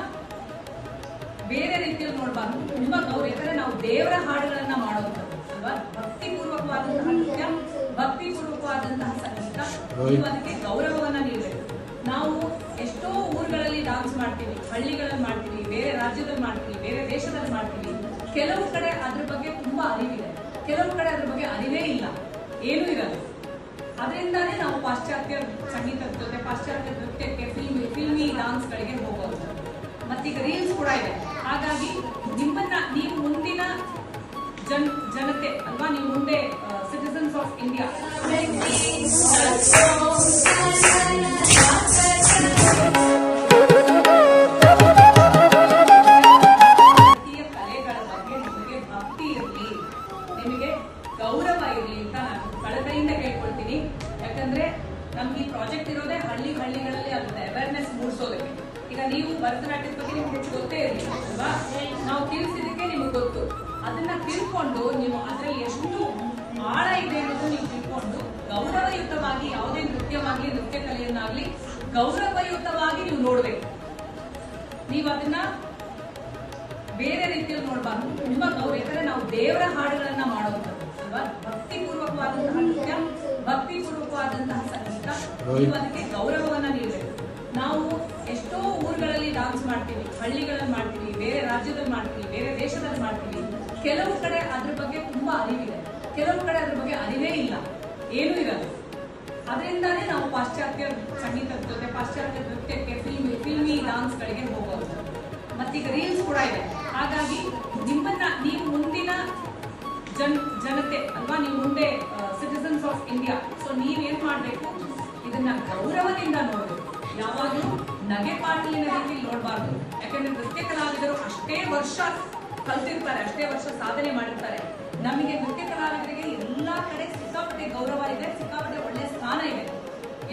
ಬೇರೆ ರೀತಿಯಲ್ಲಿ ನೋಡ್ಬಾರ್ದು. ತುಂಬಾ ಗೌರವ, ಯಾಕಂದ್ರೆ ನಾವು ದೇವರ ಹಾಡುಗಳನ್ನ ಮಾಡೋದು ಅಲ್ವಾ? ಭಕ್ತಿಪೂರ್ವಕವಾದಂತಹ ನೃತ್ಯ, ಭಕ್ತಿಪೂರ್ವಕವಾದಂತಹ ಸಂಗೀತ. ನೀವು ಅದಕ್ಕೆ ಗೌರವವನ್ನ ನೀಡಬೇಕು. ನಾವು ಎಷ್ಟೋ ಊರುಗಳಲ್ಲಿ ಡಾನ್ಸ್ ಮಾಡ್ತೀವಿ, ಹಳ್ಳಿಗಳಲ್ಲಿ ಮಾಡ್ತೀವಿ, ಬೇರೆ ರಾಜ್ಯದಲ್ಲಿ ಮಾಡ್ತೀವಿ, ಬೇರೆ ದೇಶದಲ್ಲಿ ಮಾಡ್ತೀವಿ. ಕೆಲವು ಕಡೆ ಅದ್ರ ಬಗ್ಗೆ ತುಂಬಾ ಅರಿವಿದೆ, ಕೆಲವು ಕಡೆ ಅದ್ರ ಬಗ್ಗೆ ಅರಿವೇ ಇಲ್ಲ, ಏನೂ ಇರಲ್ಲ. ಅದರಿಂದಾನೇ ನಾವು ಪಾಶ್ಚಾತ್ಯ ಸಂಗೀತದ ಜೊತೆ ಪಾಶ್ಚಾತ್ಯ ನೃತ್ಯಕ್ಕೆ ಫಿಲ್ಮಿ ಡಾನ್ಸ್ ಗಳಿಗೆ ಹೋಗೋದು. ಮತ್ತೀಗ ರೀಲ್ಸ್ ಕೂಡ ಇದೆ. ಹಾಗಾಗಿ ನಿಮ್ಮನ್ನ ನೀವು ಆಫ್ ಇಂಡಿಯಾ. ಕಲೆಗಳ ಬಗ್ಗೆ ನಿಮಗೆ ಭಕ್ತಿ ಇರಲಿ, ನಿಮಗೆ ಗೌರವ ಇರಲಿ ಅಂತ ನಾನು ಕಳಕಳಿಯಿಂದ ಕೇಳ್ಕೊಳ್ತೀನಿ. ಯಾಕಂದ್ರೆ ನಮ್ಗೆ ಈ ಪ್ರಾಜೆಕ್ಟ್ ಇರೋದೇ ಹಳ್ಳಿಗಳಲ್ಲಿ ಅದನ್ನ ಅವೇರ್ನೆಸ್ ಮೂಡಿಸೋದಕ್ಕೆ. ಈಗ ನೀವು ಭರತನಾಟ್ಯದ ಬಗ್ಗೆ ನಿಮ್ಗೆ ಹೆಚ್ಚು ಗೊತ್ತೇ ಇರಲಿಲ್ಲ ಅಲ್ವಾ, ನಾವು ತಿಳಿಸಿದಕ್ಕೆ ನಿಮ್ಗೆ ಗೊತ್ತು. ಅದನ್ನ ತಿಳ್ಕೊಂಡು ನೀವು ಅದರಲ್ಲಿ ಎಷ್ಟು ಆಳ ಇದೆ ಅನ್ನೋದು ನೀವು ತಿಳ್ಕೊಂಡು ಗೌರವಯುತವಾಗಿ ಯಾವುದೇ ನೃತ್ಯವಾಗ್ಲಿ ನೃತ್ಯ ಕಲೆಯನ್ನಾಗ್ಲಿ ಗೌರವಯುತವಾಗಿ ನೀವು ನೋಡ್ಬೇಕು. ನೀವು ಅದನ್ನ ಬೇರೆ ರೀತಿಯಲ್ಲಿ ನೋಡಬಾರ್ದು. ತುಂಬಾ ಗೌರವ, ಯಾಕಂದ್ರೆ ನಾವು ದೇವರ ಹಾಡುಗಳನ್ನ ಮಾಡೋದು ಅಲ್ವಾ, ಭಕ್ತಿಪೂರ್ವಕವಾದಂತಹ ನೃತ್ಯ, ಭಕ್ತಿಪೂರ್ವಕವಾದಂತಹ ಸಂಗೀತ. ನೀವು ಅದಕ್ಕೆ ಗೌರವವನ್ನ ನೀಡಬೇಕು. ನಾವು ಎಷ್ಟೋ ಊರುಗಳಲ್ಲಿ ಡಾನ್ಸ್ ಮಾಡ್ತೀವಿ, ಹಳ್ಳಿಗಳಲ್ಲಿ ಮಾಡ್ತೀವಿ, ಬೇರೆ ರಾಜ್ಯದಲ್ಲಿ ಮಾಡ್ತೀವಿ, ಬೇರೆ ದೇಶದಲ್ಲಿ ಮಾಡ್ತೀವಿ. ಕೆಲವು ಕಡೆ ಅದ್ರ ಬಗ್ಗೆ ತುಂಬಾ ಅರಿವಿದೆ, ಕೆಲವು ಕಡೆ ಅದ್ರ ಬಗ್ಗೆ ಅರಿವೇ ಇಲ್ಲ, ಏನೂ ಇರಲ್ಲ. ಅದರಿಂದಾನೇ ನಾವು ಪಾಶ್ಚಾತ್ಯ ಸಂಗೀತದ ಜೊತೆ ಪಾಶ್ಚಾತ್ಯ ನೃತ್ಯಕ್ಕೆ ಫಿಲ್ಮಿ ಡಾನ್ಸ್ಗಳಿಗೆ ಹೋಗೋದು. ಮತ್ತೀಗ ರೀಲ್ಸ್ ಕೂಡ ಇದೆ. ಹಾಗಾಗಿ ನಿಮ್ಮನ್ನ ನೀವು ಮುಂದಿನ ಜನತೆ ಅಲ್ವಾ, ನೀವು ಮುಂದೆ ಸಿಟಿಸನ್ಸ್ ಆಫ್ ಇಂಡಿಯಾ. ಸೊ ನೀವೇನ್ ಮಾಡ್ಬೇಕು, ಇದನ್ನ ಗೌರವದಿಂದ ನೋಡ್ಬೇಕು. ಯಾವಾಗಲೂ ನಗೆ ಪಾಟಲಿನ ರೀತಿಯಲ್ಲಿ ನೋಡಬಾರ್ದು. ಯಾಕಂದ್ರೆ ನೃತ್ಯ ಕಲಾವಿದರು ಅಷ್ಟೇ ವರ್ಷ ಕಲ್ತಿರ್ತಾರೆ, ಅಷ್ಟೇ ವರ್ಷ ಸಾಧನೆ ಮಾಡಿರ್ತಾರೆ. ನಮಗೆ ನೃತ್ಯ ಕಲಾವಿದರಿಗೆ ಎಲ್ಲಾ ಕಡೆ ಸಿಕ್ಕಾಪಟ್ಟೆ ಗೌರವ ಇದೆ, ಸಿಕ್ಕಾಪಟ್ಟೆ ಒಳ್ಳೆ ಸ್ಥಾನ ಇದೆ.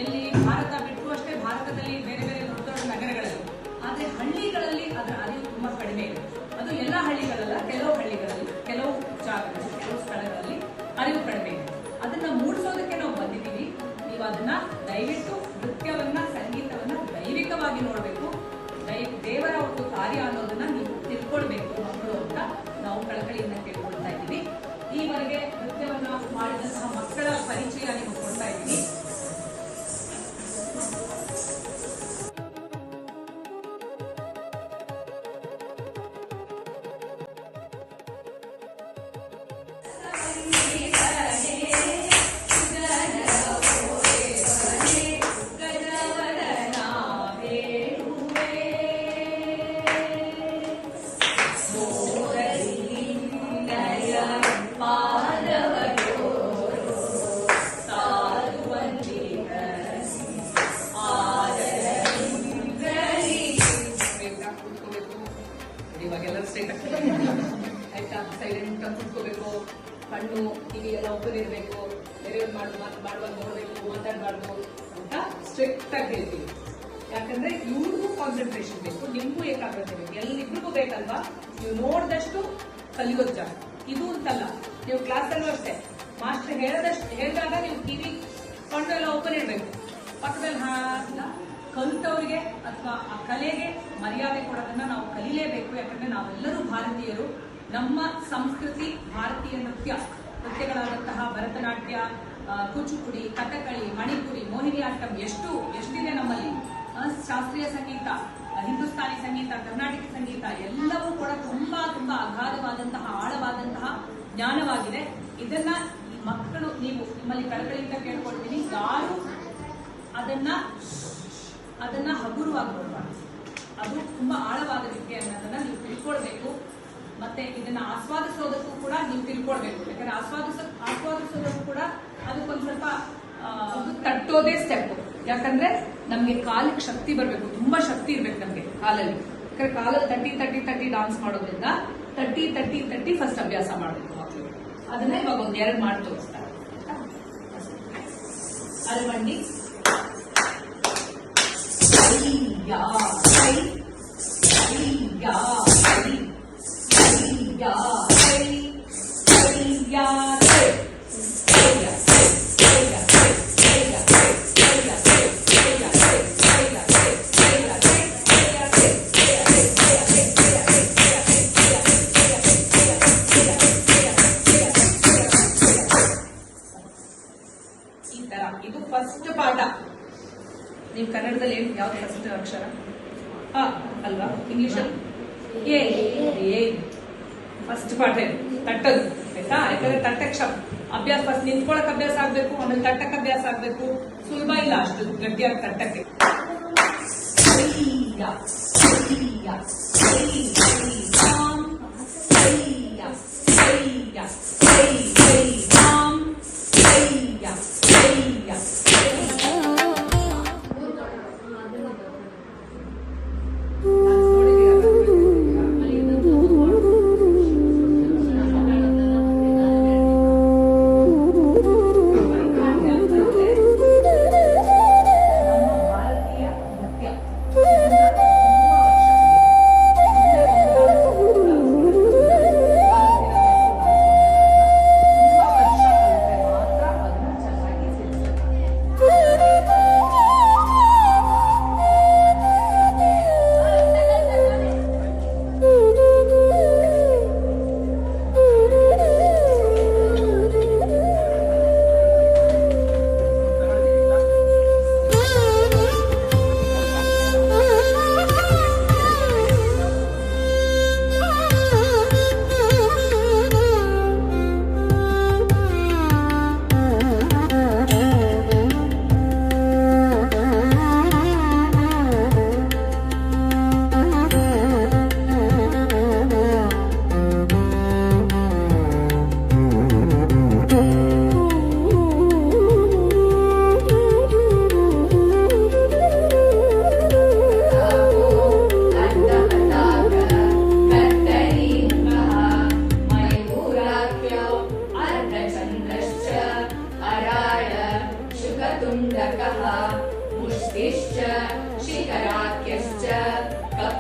ಎಲ್ಲಿ ಭಾರತ ಬಿಟ್ಟು ಅಷ್ಟೇ, ಭಾರತದಲ್ಲಿ ಬೇರೆ ಬೇರೆ ದೊಡ್ಡ ದೊಡ್ಡ ನಗರಗಳಲ್ಲಿ. ಆದ್ರೆ ಹಳ್ಳಿಗಳಲ್ಲಿ ಅದರ ಅರಿವು ತುಂಬಾ ಕಡಿಮೆ ಇದೆ. ಅದು ಎಲ್ಲ ಹಳ್ಳಿಗಳಲ್ಲ, ಕೆಲವು ಹಳ್ಳಿಗಳಲ್ಲಿ, ಕೆಲವು ಜಾಗಗಳಲ್ಲಿ, ಕೆಲವು ಸ್ಥಳಗಳಲ್ಲಿ ಅರಿವು ಕಡಿಮೆ ಇದೆ. ಅದನ್ನ ಮೂಡಿಸೋದಕ್ಕೆ ನಾವು ಬಂದಿದ್ದೀವಿ. ನೀವು ಅದನ್ನ ದಯವಿಟ್ಟು ನೃತ್ಯವನ್ನ, ಸಂಗೀತವನ್ನ ದೈವಿಕವಾಗಿ ನೋಡ್ಬೇಕು. ದೇವರ ಒಂದು ಕಾರ್ಯ ಅನ್ನೋದನ್ನ ನೀವು ತಿಳ್ಕೊಳ್ಬೇಕು ಮಕ್ಕಳು ಅಂತ ನಾವು ಕಳಕಳಿಯಿಂದ ಕೇಳ್ಕೊಳ್ತಾ ಇದ್ದೀವಿ. ಈವರೆಗೆ ನೃತ್ಯವನ್ನ ಮಾಡಿದಂತಹ ಮಕ್ಕಳ ಪರಿಚಯ ನೀವು ಕೊಡ್ತಾ ಇದ್ದೀವಿ. ಆಯ್ತಾ, ಸೈಲೆಂಟ್ ಕುತ್ಕೋಬೇಕು, ಕಣ್ಣು ಕಿವಿ ಎಲ್ಲ ಓಪನ್ ಇರಬೇಕು, ಬೇರೆಯವ್ರು ಮಾಡುವಾಗ ನೋಡ್ಬೇಕು, ಮಾತಾಡಬಾರ್ದು ಅಂತ ಸ್ಟ್ರಿಕ್ಟ್ ಆಗಿ ಹೇಳ್ತೀವಿ. ಯಾಕಂದ್ರೆ ಇವ್ರಿಗೂ ಕಾನ್ಸಂಟ್ರೇಷನ್ ಬೇಕು, ನಿಮ್ಗೂ ಏಕಾಗ್ರತೆ ಬೇಕು, ಎಲ್ಲಿಬ್ರಿಗೂ ಬೇಕಲ್ವಾ. ನೀವು ನೋಡಿದಷ್ಟು ಕಲಿಯೋದು ಜಾಸ್ತಿ. ಇದು ಅಂತಲ್ಲ, ನೀವು ಕ್ಲಾಸಲ್ಲೂ ಅಷ್ಟೇ, ಮಾಸ್ಟರ್ ಹೇಳಿದಾಗ ನೀವು ಕಿವಿ ಕಣ್ಣು ಎಲ್ಲ ಓಪನ್ ಇರಬೇಕು. ಪಕ್ಕದಲ್ಲಿ ಕಲಿತವರಿಗೆ ಅಥವಾ ಆ ಕಲೆಗೆ ಮರ್ಯಾದೆ ಕೊಡೋದನ್ನ ನಾವು ಕಲಿಲೇಬೇಕು. ಯಾಕಂದ್ರೆ ನಾವೆಲ್ಲರೂ ಭಾರತೀಯರು. ನಮ್ಮ ಸಂಸ್ಕೃತಿ ಭಾರತೀಯ ನೃತ್ಯಗಳಾದಂತಹ ಭರತನಾಟ್ಯ, ಕೂಚುಪುಡಿ, ಕಥಕಳಿ, ಮಣಿಪುರಿ, ಮೋಹಿನಿಯಾಟ್ಟಂ ಎಷ್ಟಿದೆ ನಮ್ಮಲ್ಲಿ. ಶಾಸ್ತ್ರೀಯ ಸಂಗೀತ, ಹಿಂದೂಸ್ತಾನಿ ಸಂಗೀತ, ಕರ್ನಾಟಕ ಸಂಗೀತ ಎಲ್ಲವೂ ಕೂಡ ತುಂಬಾ ತುಂಬಾ ಅಗಾಧವಾದಂತಹ ಆಳವಾದಂತಹ ಜ್ಞಾನವಾಗಿದೆ. ಇದನ್ನ ಮಕ್ಕಳು, ನೀವು ನಿಮ್ಮಲ್ಲಿ ಕಳಕಳಿಯಿಂದ ಕೇಳ್ಕೊಳ್ತೀನಿ, ಯಾರು ಅದನ್ನ ಹಗುರವಾಗಿ ನೋಡಬಾರ್ದು. ಅದು ತುಂಬಾ ಆಳವಾದ ವಿದ್ಯೆ ಅನ್ನೋದನ್ನ ನೀವು ತಿಳ್ಕೊಳ್ಬೇಕು. ಮತ್ತೆ ಇದನ್ನ ಆಸ್ವಾದಿಸೋದಕ್ಕೂ ಕೂಡ ನೀವು ತಿಳ್ಕೊಳ್ಬೇಕು. ಯಾಕಂದ್ರೆ ಆಸ್ವಾದಿಸೋದಕ್ಕೂ ಕೂಡ ಅದಕ್ಕೊಂದ್ ಸ್ವಲ್ಪ ತಟ್ಟೋದೇ ಸ್ಟೆಪ್. ಯಾಕಂದ್ರೆ ನಮ್ಗೆ ಕಾಲಿಗೆ ಶಕ್ತಿ ಬರ್ಬೇಕು, ತುಂಬಾ ಶಕ್ತಿ ಇರ್ಬೇಕು ನಮ್ಗೆ ಕಾಲಲ್ಲಿ. ಯಾಕಂದ್ರೆ ಕಾಲಲ್ಲಿ ತಟ್ಟಿ ಡಾನ್ಸ್ ಮಾಡೋದ್ರಿಂದ ತಟ್ಟಿ ಫಸ್ಟ್ ಅಭ್ಯಾಸ ಮಾಡಬೇಕು ಮಕ್ಕಳು. ಅದನ್ನ ಇವಾಗ ಒಂದೆರಡು ಮಾಡಿ ತೋರಿಸ್ತಾರೆ. ಅಲ್ಮಂಡಿ ಈ ತರ ಇದು ಫಸ್ಟ್ ಪಾಠ. ನೀವು ಕನ್ನಡದಲ್ಲಿ ಯಾವ್ದು ಫಸ್ಟ್ ಅಕ್ಷರ ಅಲ್ವಾ, ಇಂಗ್ಲಿಷಲ್ಲಿ ಏ ಫಸ್ಟ್ ಪಾಠ ಇದು, ತಟ್ಟದು ಆಯ್ತಾ. ಯಾಕಂದ್ರೆ ತಟ್ಟಕ್ಕೆ ಅಭ್ಯಾಸ, ಫಸ್ಟ್ ನಿಂತ್ಕೊಳಕ್ ಅಭ್ಯಾಸ ಆಗ್ಬೇಕು, ಆಮೇಲೆ ತಟ್ಟಕ್ಕೆ ಅಭ್ಯಾಸ ಆಗ್ಬೇಕು. ಸುಲಭ ಇಲ್ಲ ಅಷ್ಟು ಗಟ್ಟಿಯಾಗಿ ತಟ್ಟಕ್ಕೆ.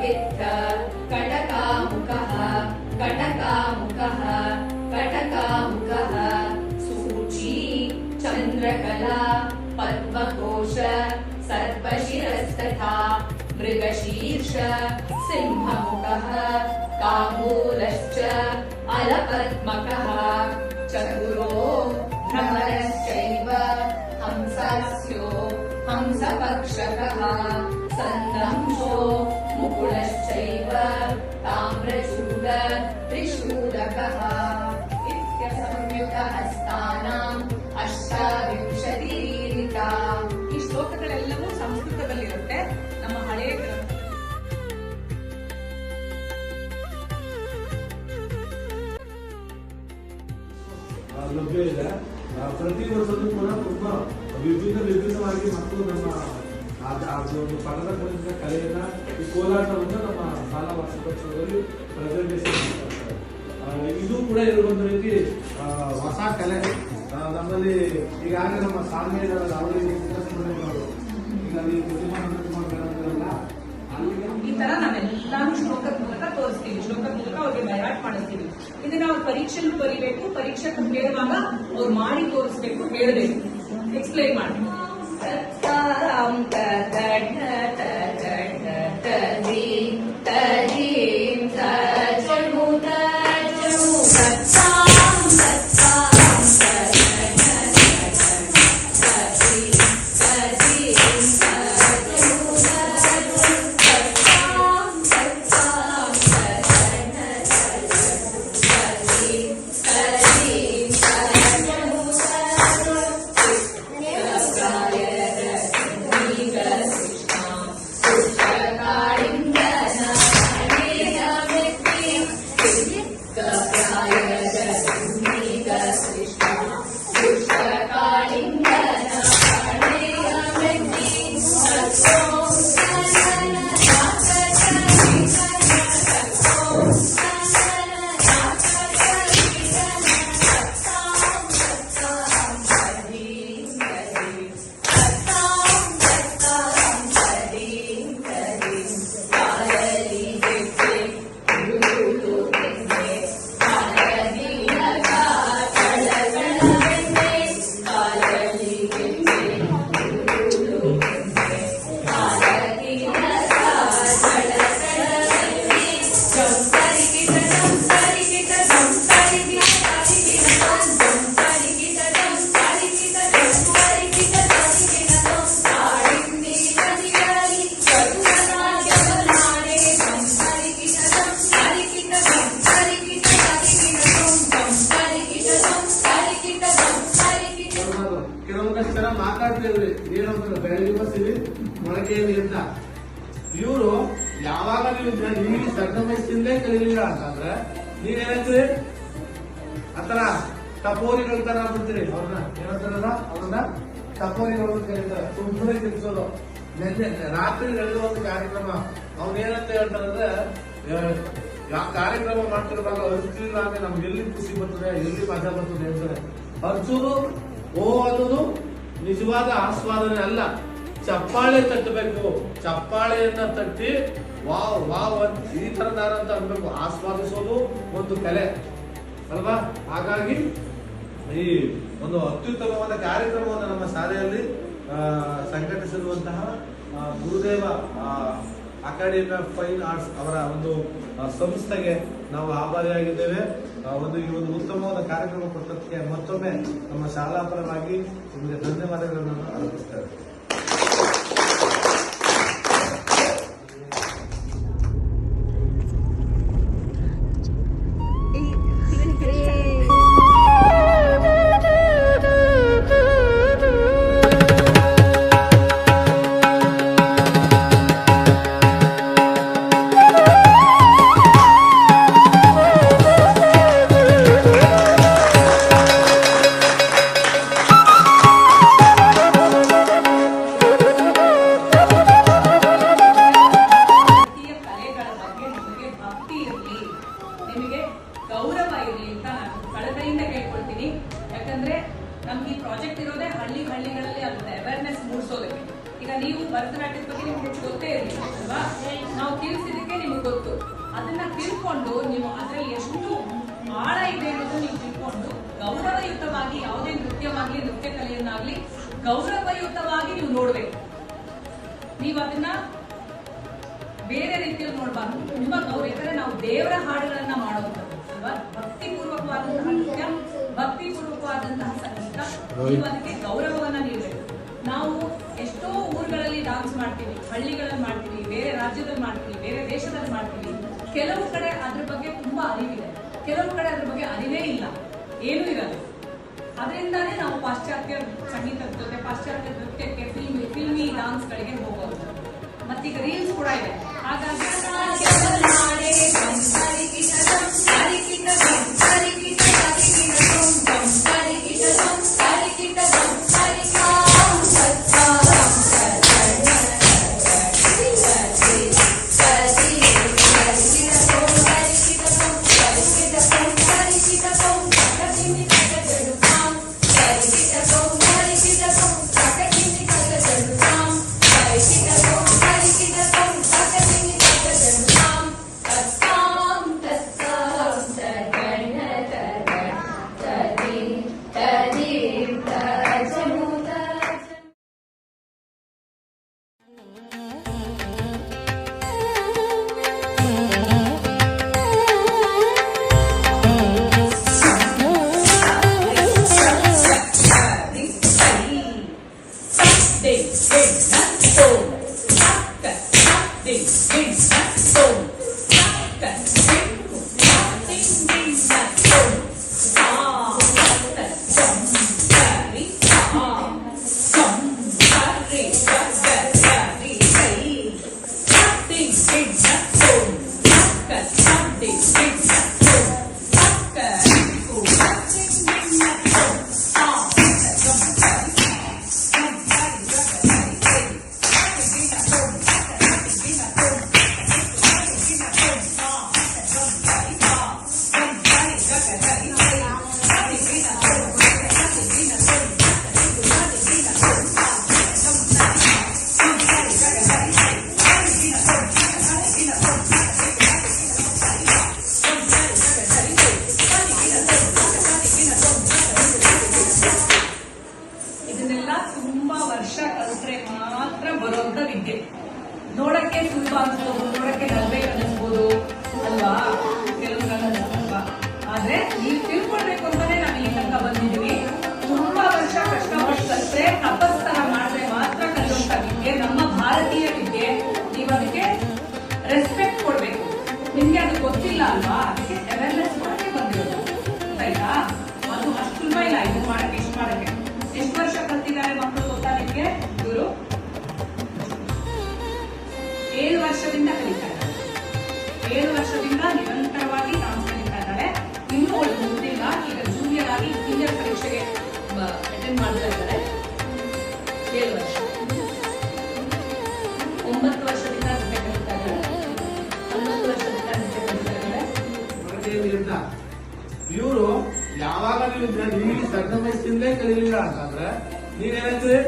वित्त कटकामुकः कटकामुकः कटकामुकः सूची चन्द्रकला पद्मकोश सर्पशिरस्तथा मृगशीर्ष सिंहमुखः काम्बूलश्च अलपद्मकः चतुरो भ्रमरश्चैव हंसस्यो हंसपक्षकः सन्दंशो मुकुलश्चैव ताम्रचूड त्रिशूलकः इत्यसंयुतहस्तानाम् अष्टाविंशतिरीरिता. ಈ ಶ್ಲೋಕಗಳೆಲ್ಲವೂ ಸಂಸ್ಕೃತದಲ್ಲಿರುತ್ತೆ. ನಮ್ಮ ಹಳೆಯ ಗ್ರಂಥ ಲಭ್ಯ ಇದೆ. ಪ್ರತಿ ವರ್ಷದೂ ಕೂಡ ತುಂಬಾ ವಿಭಿನ್ನವಾಗಿ ಮತ್ತು ನಮ್ಮ ಒಂದು ಪಠಣ ಕುಣಿತ ಕಲೆಯನ್ನ ಈ ಕೋಲಾಟವನ್ನು ನಮ್ಮ ಶಾಲಾ ವಾರ್ಷಿಕೋತ್ಸವದಲ್ಲಿ ಪ್ರೆಸೆಂಟೇಷನ್ ಮಾಡ್ತಾರೆ. ಇದು ಕೂಡ ಒಂದು ರೀತಿ ಹೊಸ ಕಲೆ. ನಮ್ಮಲ್ಲಿ ಈಗಾಗಲೇ ನಮ್ಮ ಸಾಧನೆ ಅವರಿಗೆ ಈಗ ಈ ಪ್ರತಿಮಾನಲ್ಲ ಈ ತರ ನಾವೆಲ್ಲಾನು ಶ್ಲೋಕದ ಮೂಲಕ ತೋರಿಸ್ತೀವಿ, ಶ್ಲೋಕದ ಮೂಲಕ ಅವ್ರಿಗೆ ಬಯಾಟ್ ಮಾಡಿಸ್ತೀವಿ. ಇದನ್ನ ಅವ್ರು ಪರೀಕ್ಷೆನೂ ಬರೀಬೇಕು, ಪರೀಕ್ಷಕರು ಕೇಳುವಾಗ ಅವ್ರು ಮಾಡಿ ತೋರಿಸ್ಬೇಕು, ಹೇಳಬೇಕು, ಎಕ್ಸ್ಪ್ಲೈನ್ ಮಾಡಿ. ಮಾತಾಡ್ತಿದ್ರಿ ಏನಂತಾರೆ ಬೆಳಗ್ಗೆ ಬಸ್ಸಿರಿ ಮೊಳಕೆಯಲ್ಲಿ ಅಂತ. ಇವರು ಯಾವಾಗ ನೀವು ಇಂಗ್ಲಿಷ್ ಸಣ್ಣ ವಯಸ್ಸಿಂದಲೇ ಕಲಿಲಿಲ್ಲ ಅಂತಂದ್ರೆ ನೀವೇನಂತೀರಿ ಆತರ ಟಪೋರಿಗಳ ತರ ಆಗ್ಬಿಡ್ತೀರಿ. ಅವ್ರನ್ನ ಏನಂತಾರಲ್ಲ ಅವ್ರನ್ನ ಟಪೋರಿಗಳು ಅಂತ ಕರೀತಾರೆ. ಸುಮ್ಮನೆ ತಿರ್ಸೋದು. ರಾತ್ರಿ ನಡೆದ ಒಂದು ಕಾರ್ಯಕ್ರಮ ಅವ್ನೇನಂತ ಹೇಳ್ತಾರಂದ್ರೆ ಕಾರ್ಯಕ್ರಮ ಮಾಡ್ತಿರುವಾಗ ಅರ್ಚಿಲ್ಲ ಅಂದ್ರೆ ನಮ್ಗೆ ಎಲ್ಲಿ ಖುಷಿ ಬರ್ತದೆ, ಎಲ್ಲಿ ಮಜಾ ಬರ್ತದೆ ಅಂತಾರೆ. ಅರ್ಚುರು ಓ ಅನ್ನೋದು ನಿಜವಾದ ಆಸ್ವಾದನೆ ಅಲ್ಲ, ಚಪ್ಪಾಳೆ ತಟ್ಟಬೇಕು. ಚಪ್ಪಾಳೆಯನ್ನ ತಟ್ಟಿ ವಾವ್ ವಾವ್ ಅಂತ ಈ ತರದಾರ ಅಂತ ಅನ್ಬೇಕು. ಆಸ್ವಾದಿಸೋದು ಒಂದು ಕಲೆ ಅಲ್ವಾ? ಹಾಗಾಗಿ ಈ ಒಂದು ಅತ್ಯುತ್ತಮವಾದ ಕಾರ್ಯಕ್ರಮವನ್ನು ನಮ್ಮ ಶಾಲೆಯಲ್ಲಿ ಸಂಘಟಿಸಿರುವಂತಹ ಗುರುದೇವ ಅಕಾಡೆಮಿ ಆಫ್ ಫೈನ್ ಆರ್ಟ್ಸ್ ಅವರ ಒಂದು ಸಂಸ್ಥೆಗೆ ನಾವು ಆಭಾರಿಯಾಗಿದ್ದೇವೆ. ಈ ಒಂದು ಉತ್ತಮವಾದ ಕಾರ್ಯಕ್ರಮ ಕೊಟ್ಟದಕ್ಕೆ ಮತ್ತೊಮ್ಮೆ ನಮ್ಮ ಶಾಲಾ ಪರವಾಗಿ ನಿಮಗೆ ಧನ್ಯವಾದಗಳನ್ನು ಅರ್ಪಿಸ್ತೇವೆ. ಗೌರವ ಇರಲಿ ಅಂತ ನಾನು ಕಳಕಳಿಯಿಂದ ಕೇಳ್ಕೊಳ್ತೀನಿ. ಯಾಕಂದ್ರೆ ನಮ್ಗೆ ಈ ಪ್ರಾಜೆಕ್ಟ್ ಇರೋದೇ ಹಳ್ಳಿಗಳಲ್ಲಿ ಅದನ್ನ ಅವೇರ್ನೆಸ್ ಮೂಡಿಸೋದಕ್ಕೆ. ಈಗ ನೀವು ಭರತನಾಟ್ಯದ ಬಗ್ಗೆ ನಿಮ್ಗೆ ಹೆಚ್ಚು ಗೊತ್ತೇ ಇರಲಿಲ್ಲ ಅಲ್ವಾ? ನಾವು ತಿಳಿಸಿದಕ್ಕೆ ತಿಳ್ಕೊಂಡು ನೀವು ಅದರಲ್ಲಿ ಎಷ್ಟು ಆಳ ಇದೆ ಅನ್ನೋದು ನೀವು ತಿಳ್ಕೊಂಡು ಗೌರವಯುತವಾಗಿ ಯಾವುದೇ ನೃತ್ಯವಾಗ್ಲಿ ನೃತ್ಯ ಕಲೆಯನ್ನಾಗ್ಲಿ ಗೌರವಯುತವಾಗಿ ನೀವು ನೋಡ್ಬೇಕು. ನೀವು ಅದನ್ನ ಬೇರೆ ರೀತಿಯಲ್ಲಿ ನೋಡ್ಬಾರ್ದು. ನಿಮ್ಮ ಗೌರವ, ಯಾಕಂದ್ರೆ ನಾವು ದೇವರ ಹಾಡುಗಳನ್ನ ಮಾಡೋದು ಅಲ್ವಾ, ಭಕ್ತಿಪೂರ್ವಕವಾದಂತಹ ನೃತ್ಯ, ಭಕ್ತಿಪೂರ್ವಕವಾದಂತಹ ಸಂಗೀತ, ನೀವು ಅದಕ್ಕೆ ಗೌರವವನ್ನ ನೀಡಬೇಕು. ನಾವು ಎಷ್ಟೋ ಊರುಗಳಲ್ಲಿ ಡಾನ್ಸ್ ಮಾಡ್ತೀವಿ, ಹಳ್ಳಿಗಳಲ್ಲಿ ಮಾಡ್ತೀವಿ, ಬೇರೆ ರಾಜ್ಯದಲ್ಲಿ ಮಾಡ್ತೀವಿ, ಬೇರೆ ದೇಶದಲ್ಲಿ ಮಾಡ್ತೀವಿ. ಕೆಲವು ಕಡೆ ಅದ್ರ ಬಗ್ಗೆ ತುಂಬಾ ಅರಿವಿದೆ, ಕೆಲವು ಕಡೆ ಅದ್ರ ಬಗ್ಗೆ ಅರಿವೇ ಇಲ್ಲ, ಏನೂ ಇರಲ್ಲ. ಅದರಿಂದಾನೇ ನಾವು ಪಾಶ್ಚಾತ್ಯ ಸಂಗೀತದ ಜೊತೆ ಪಾಶ್ಚಾತ್ಯ ನೃತ್ಯಕ್ಕೆ ಫಿಲ್ಮಿ ಡಾನ್ಸ್ ಗಳಿಗೆ ಹೋಗೋದು. ಮತ್ತೀಗ ರೀಲ್ಸ್ ಕೂಡ ಇದೆ. ಹಾಗಾಗಿ ನೋಡಕ್ಕೆ ಸುಲಭ ಅನ್ಸ್ಬೋದು, ನೋಡಕ್ಕೆ ನಲ್ಬೇಕು ಅನ್ನಿಸ್ಬೋದು ಅಲ್ವಾ, ಕೆಲವು ಅಲ್ವಾ. ಆದ್ರೆ ನೀವು ತಿಳ್ಕೊಳ್ಬೇಕು ಅಂತಾನೆ ನಾವು ಇಲ್ಲಿ ತನಕ ಬಂದಿದೀವಿ. ತುಂಬಾ ವರ್ಷ ಕಷ್ಟಪಟ್ಟು ಕಲ್ತ್ರೆ, ತಪಸ್ತರ ಮಾಡಿದ್ರೆ ಮಾತ್ರ ಕಲಿಯುವಂತ ವಿದ್ಯೆ ನಮ್ಮ ಭಾರತೀಯ ವಿದ್ಯೆ. ನೀವು ಅದಕ್ಕೆ ರೆಸ್ಪೆಕ್ಟ್ ಕೊಡ್ಬೇಕು. ನಿಮ್ಗೆ ಅದು ಗೊತ್ತಿಲ್ಲ ಅಲ್ವಾ, ಅದಕ್ಕೆ ಅವೇರ್ನೆಸ್ ಮಾಡಕ್ಕೆ ಬಂದಿರೋದು, ಆಯ್ತಾ? ಅದು ಅಷ್ಟು ಸುಲಭ ಇಲ್ಲ ಇದು ಮಾಡಕ್ಕೆ, ಇಷ್ಟು ಮಾಡಕ್ಕೆ. ಎಷ್ಟು ವರ್ಷ ಕಲ್ತಿದ್ದಾರೆ ಮಕ್ಕಳು ಗೊತ್ತಾ ನಿಮ್ಗೆ? ಇವರು 7 ವರ್ಷದಿಂದ ಕಲಿತಾ ಇದ್ದಾರೆ. 7 ವರ್ಷದಿಂದ ನಿರಂತರವಾಗಿ ಡಾನ್ಸ್ ಕಲಿತಾ ಇದ್ದಾರೆ. ಇನ್ನೂ ಅವಳು ಮುಗಿದಿಲ್ಲ, ಈಗ ಜೂನಿಯರ್ ಆಗಿ ಸೀನಿಯರ್ ಪರೀಕ್ಷೆಗೆ ಅಟೆಂಡ್ ಮಾಡ್ತಾ ಇದ್ದಾರೆ. 7 ವರ್ಷ, 9 ವರ್ಷದಿಂದ ನೃತ್ಯ ಕಲಿತಾ ಇದ್ದಾರೆ, 11 ವರ್ಷದಿಂದ ನೃತ್ಯ ಕಲಿತಾ ಇದ್ದಾರೆ. ಇವರು ಯಾವಾಗ ನೀವು ಸಣ್ಣ ವಯಸ್ಸಿಂದಲೇ ಕಲಿಲಿಲ್ಲ ಅಂತಂದ್ರೆ ನೀವೇನಂತೀರಿ?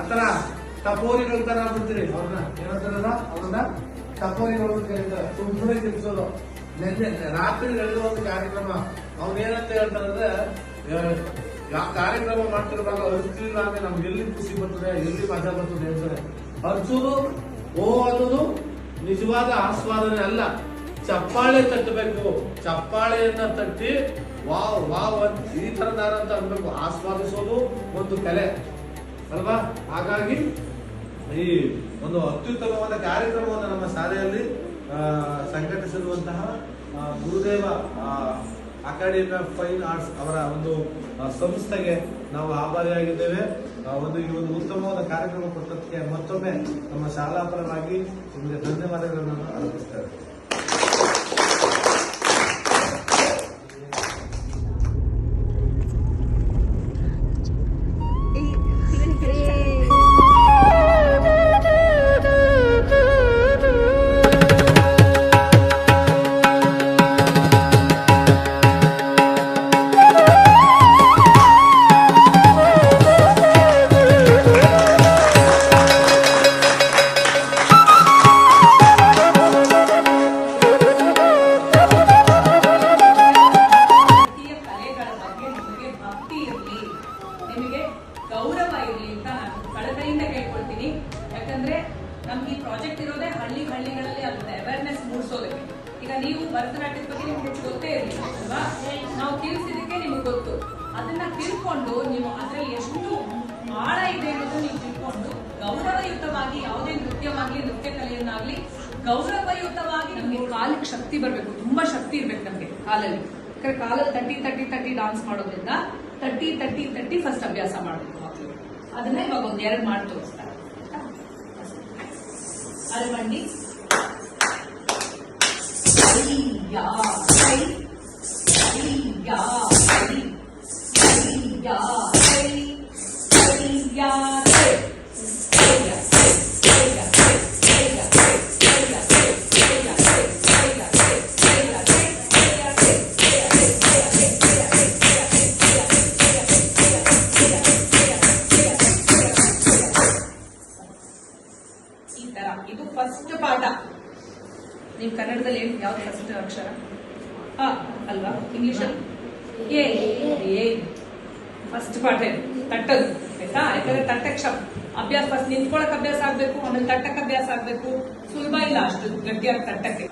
ಆತರ ಟಪೋರಿಗಳ ತರ ಬಿಡ್ತೀರಿ ಅವ್ರನ್ನ, ಏನಂತಾರ ಅವ್ರನ್ನ ಟಪೋರಿಗಳು ಅಂತ ಕರೀತಾರೆ. ಸುಮ್ಮನೆ ತಿಳಿಸೋದು. ರಾತ್ರಿ ನಡೆದ ಒಂದು ಕಾರ್ಯಕ್ರಮ, ಅವ್ನೇನಂತ ಹೇಳ್ತಾರಂದ್ರೆ, ಕಾರ್ಯಕ್ರಮ ಮಾಡ್ತಿರುವಾಗ ಅರ್ಚಿಲ್ಲ ಅಂದ್ರೆ ನಮ್ಗೆ ಎಲ್ಲಿ ಖುಷಿ ಬರ್ತದೆ, ಎಲ್ಲಿ ಮಜಾ ಬರ್ತದೆ ಹೇಳ್ತಾರೆ. ಅರ್ಚೋದು ಓ ಅನ್ನೋದು ನಿಜವಾದ ಆಸ್ವಾದನೆ ಅಲ್ಲ, ಚಪ್ಪಾಳೆ ತಟ್ಟಬೇಕು. ಚಪ್ಪಾಳೆಯನ್ನ ತಟ್ಟಿ ವಾವ್ ವಾವ್ ಅಂತ ಈ ತರದಾರ ಅಂತ ಅನ್ಬೇಕು. ಆಸ್ವಾದಿಸೋದು ಒಂದು ಕಲೆ ಅಲ್ವಾ? ಹಾಗಾಗಿ ಈ ಒಂದು ಅತ್ಯುತ್ತಮವಾದ ಕಾರ್ಯಕ್ರಮವನ್ನು ನಮ್ಮ ಶಾಲೆಯಲ್ಲಿ ಸಂಘಟಿಸಿರುವಂತಹ ಗುರುದೇವ ಅಕಾಡೆಮಿ ಆಫ್ ಫೈನ್ ಆರ್ಟ್ಸ್ ಅವರ ಒಂದು ಸಂಸ್ಥೆಗೆ ನಾವು ಆಭಾರಿಯಾಗಿದ್ದೇವೆ. ಈ ಒಂದು ಉತ್ತಮವಾದ ಕಾರ್ಯಕ್ರಮ ಕೊಟ್ಟದಕ್ಕೆ ಮತ್ತೊಮ್ಮೆ ನಮ್ಮ ಶಾಲಾ ಪರವಾಗಿ ನಿಮಗೆ ಧನ್ಯವಾದಗಳನ್ನು ಅರ್ಪಿಸ್ತೇವೆ. ಈಗ ನೀವು ಭರತನಾಟ್ಯದ ಬಗ್ಗೆ ನಿಮ್ಗೆ ಹೆಚ್ಚು ಗೊತ್ತೇ ಇರಲಿಲ್ಲ ಅಲ್ವಾ? ನಾವು ತಿಳಿಸಿದಕ್ಕೆ ನಿಮ್ಗೆ ಗೊತ್ತು. ಅದನ್ನ ತಿಳ್ಕೊಂಡು ನೀವು ಅದರಲ್ಲಿ ಎಷ್ಟು ಆಳ ಇದೆ ಅನ್ನೋದು ನೀವು ತಿಳ್ಕೊಂಡು ಗೌರವಯುತವಾಗಿ ಯಾವುದೇ ನೃತ್ಯವಾಗ್ಲಿ ನೃತ್ಯ ಕಲೆಯನ್ನಾಗ್ಲಿ ಗೌರವಯುತವಾಗಿ ನಮ್ಗೆ ಕಾಲಿಗೆ ಶಕ್ತಿ ಬರ್ಬೇಕು, ತುಂಬಾ ಶಕ್ತಿ ಇರ್ಬೇಕು ನಮ್ಗೆ ಕಾಲಲ್ಲಿ. ಯಾಕಂದ್ರೆ ಕಾಲಲ್ಲಿ ತಟ್ಟಿ ತಟ್ಟಿ ತಟ್ಟಿ ಡಾನ್ಸ್ ಮಾಡೋದ್ರಿಂದ ತಟ್ಟಿ ತಟ್ಟಿ ತಟ್ಟಿ ಫಸ್ಟ್ ಅಭ್ಯಾಸ ಮಾಡಬೇಕು ಮಕ್ಕಳು. ಅದನ್ನ ಇವಾಗ ಒಂದ್ 2 ಮಾಡಿ ತೋರಿಸ್ತಾರೆ. ಅಲ್ಲಿ ಬನ್ನಿ. ಈ ತರ ಇದು ಫಸ್ಟ್ ಪಾಠ. ನೀವು ಕನ್ನಡದಲ್ಲಿ ಯಾವ್ದು ಫಸ್ಟ್ ಅಕ್ಷರ? ಅಲ್ವಾ? ಇಂಗ್ಲಿಷಲ್ಲಿ ಏ ಫಸ್ಟ್ ಪಾಠ ಇದು ತಟ್ಟದು, ಆಯ್ತಾ? ಯಾಕಂದ್ರೆ ತಟ್ಟಕ್ಕೆ ಅಭ್ಯಾಸ ಫಸ್ಟ್ ನಿಂತ್ಕೊಳಕ್ ಅಭ್ಯಾಸ ಆಗ್ಬೇಕು, ಆಮೇಲೆ ತಟ್ಟಕ್ಕೆ ಅಭ್ಯಾಸ ಆಗ್ಬೇಕು. ಸುಲಭ ಇಲ್ಲ ಅಷ್ಟು ಗಟ್ಟಿಯಾಗಿ ತಟ್ಟಕ್ಕೆ.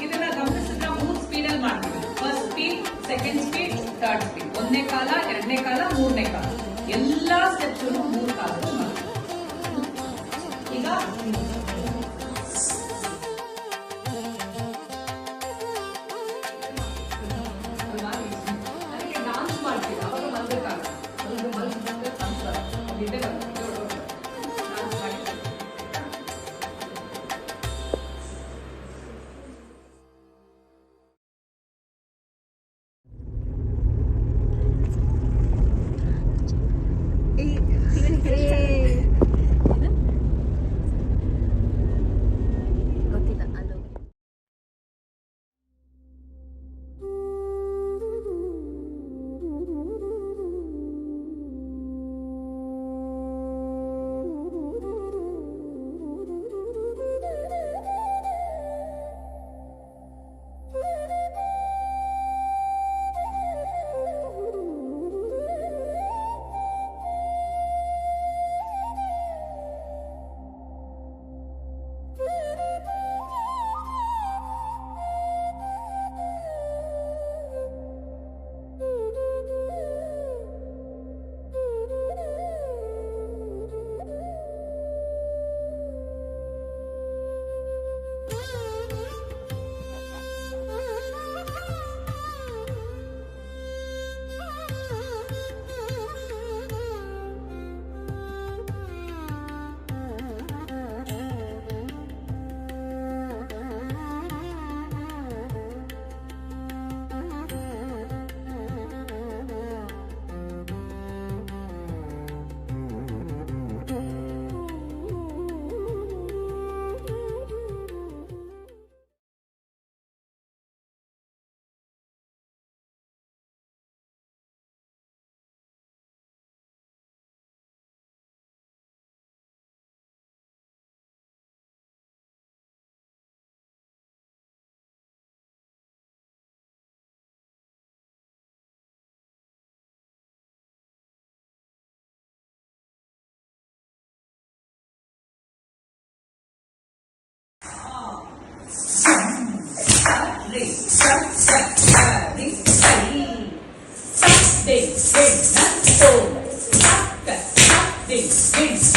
ಇದನ್ನ ಗಮನಿಸಿದ್ರೆ 3 ಸ್ಪೀಡಲ್ಲಿ ಮಾಡ್ತೀವಿ. First speed, second speed, third speed. 1ನೇ ಕಾಲ, 2ನೇ ಕಾಲ, 3ನೇ ಕಾಲ. ಎಲ್ಲಾ ಸ್ಟೆಪ್ಸ್ 3 ಕಾಲದಲ್ಲಿ ಮಾಡ್ತೀವಿ. ಈಗ ಅದಕ್ಕೆ ಡಾನ್ಸ್ ಮಾಡ್ತೀವಿ. ಅವಾಗ ಮಲ್ಬೇಕಾಗ ಮಲ್ಕೊಂಡ್ರೆ ಸಂಸ್ಕಾರ ಡಾನ್ಸ್ ಮಾಡಿ. ಗೊತ್ತಿಲ್ಲ ಅದು. Ding, ding, ding, ding, ding.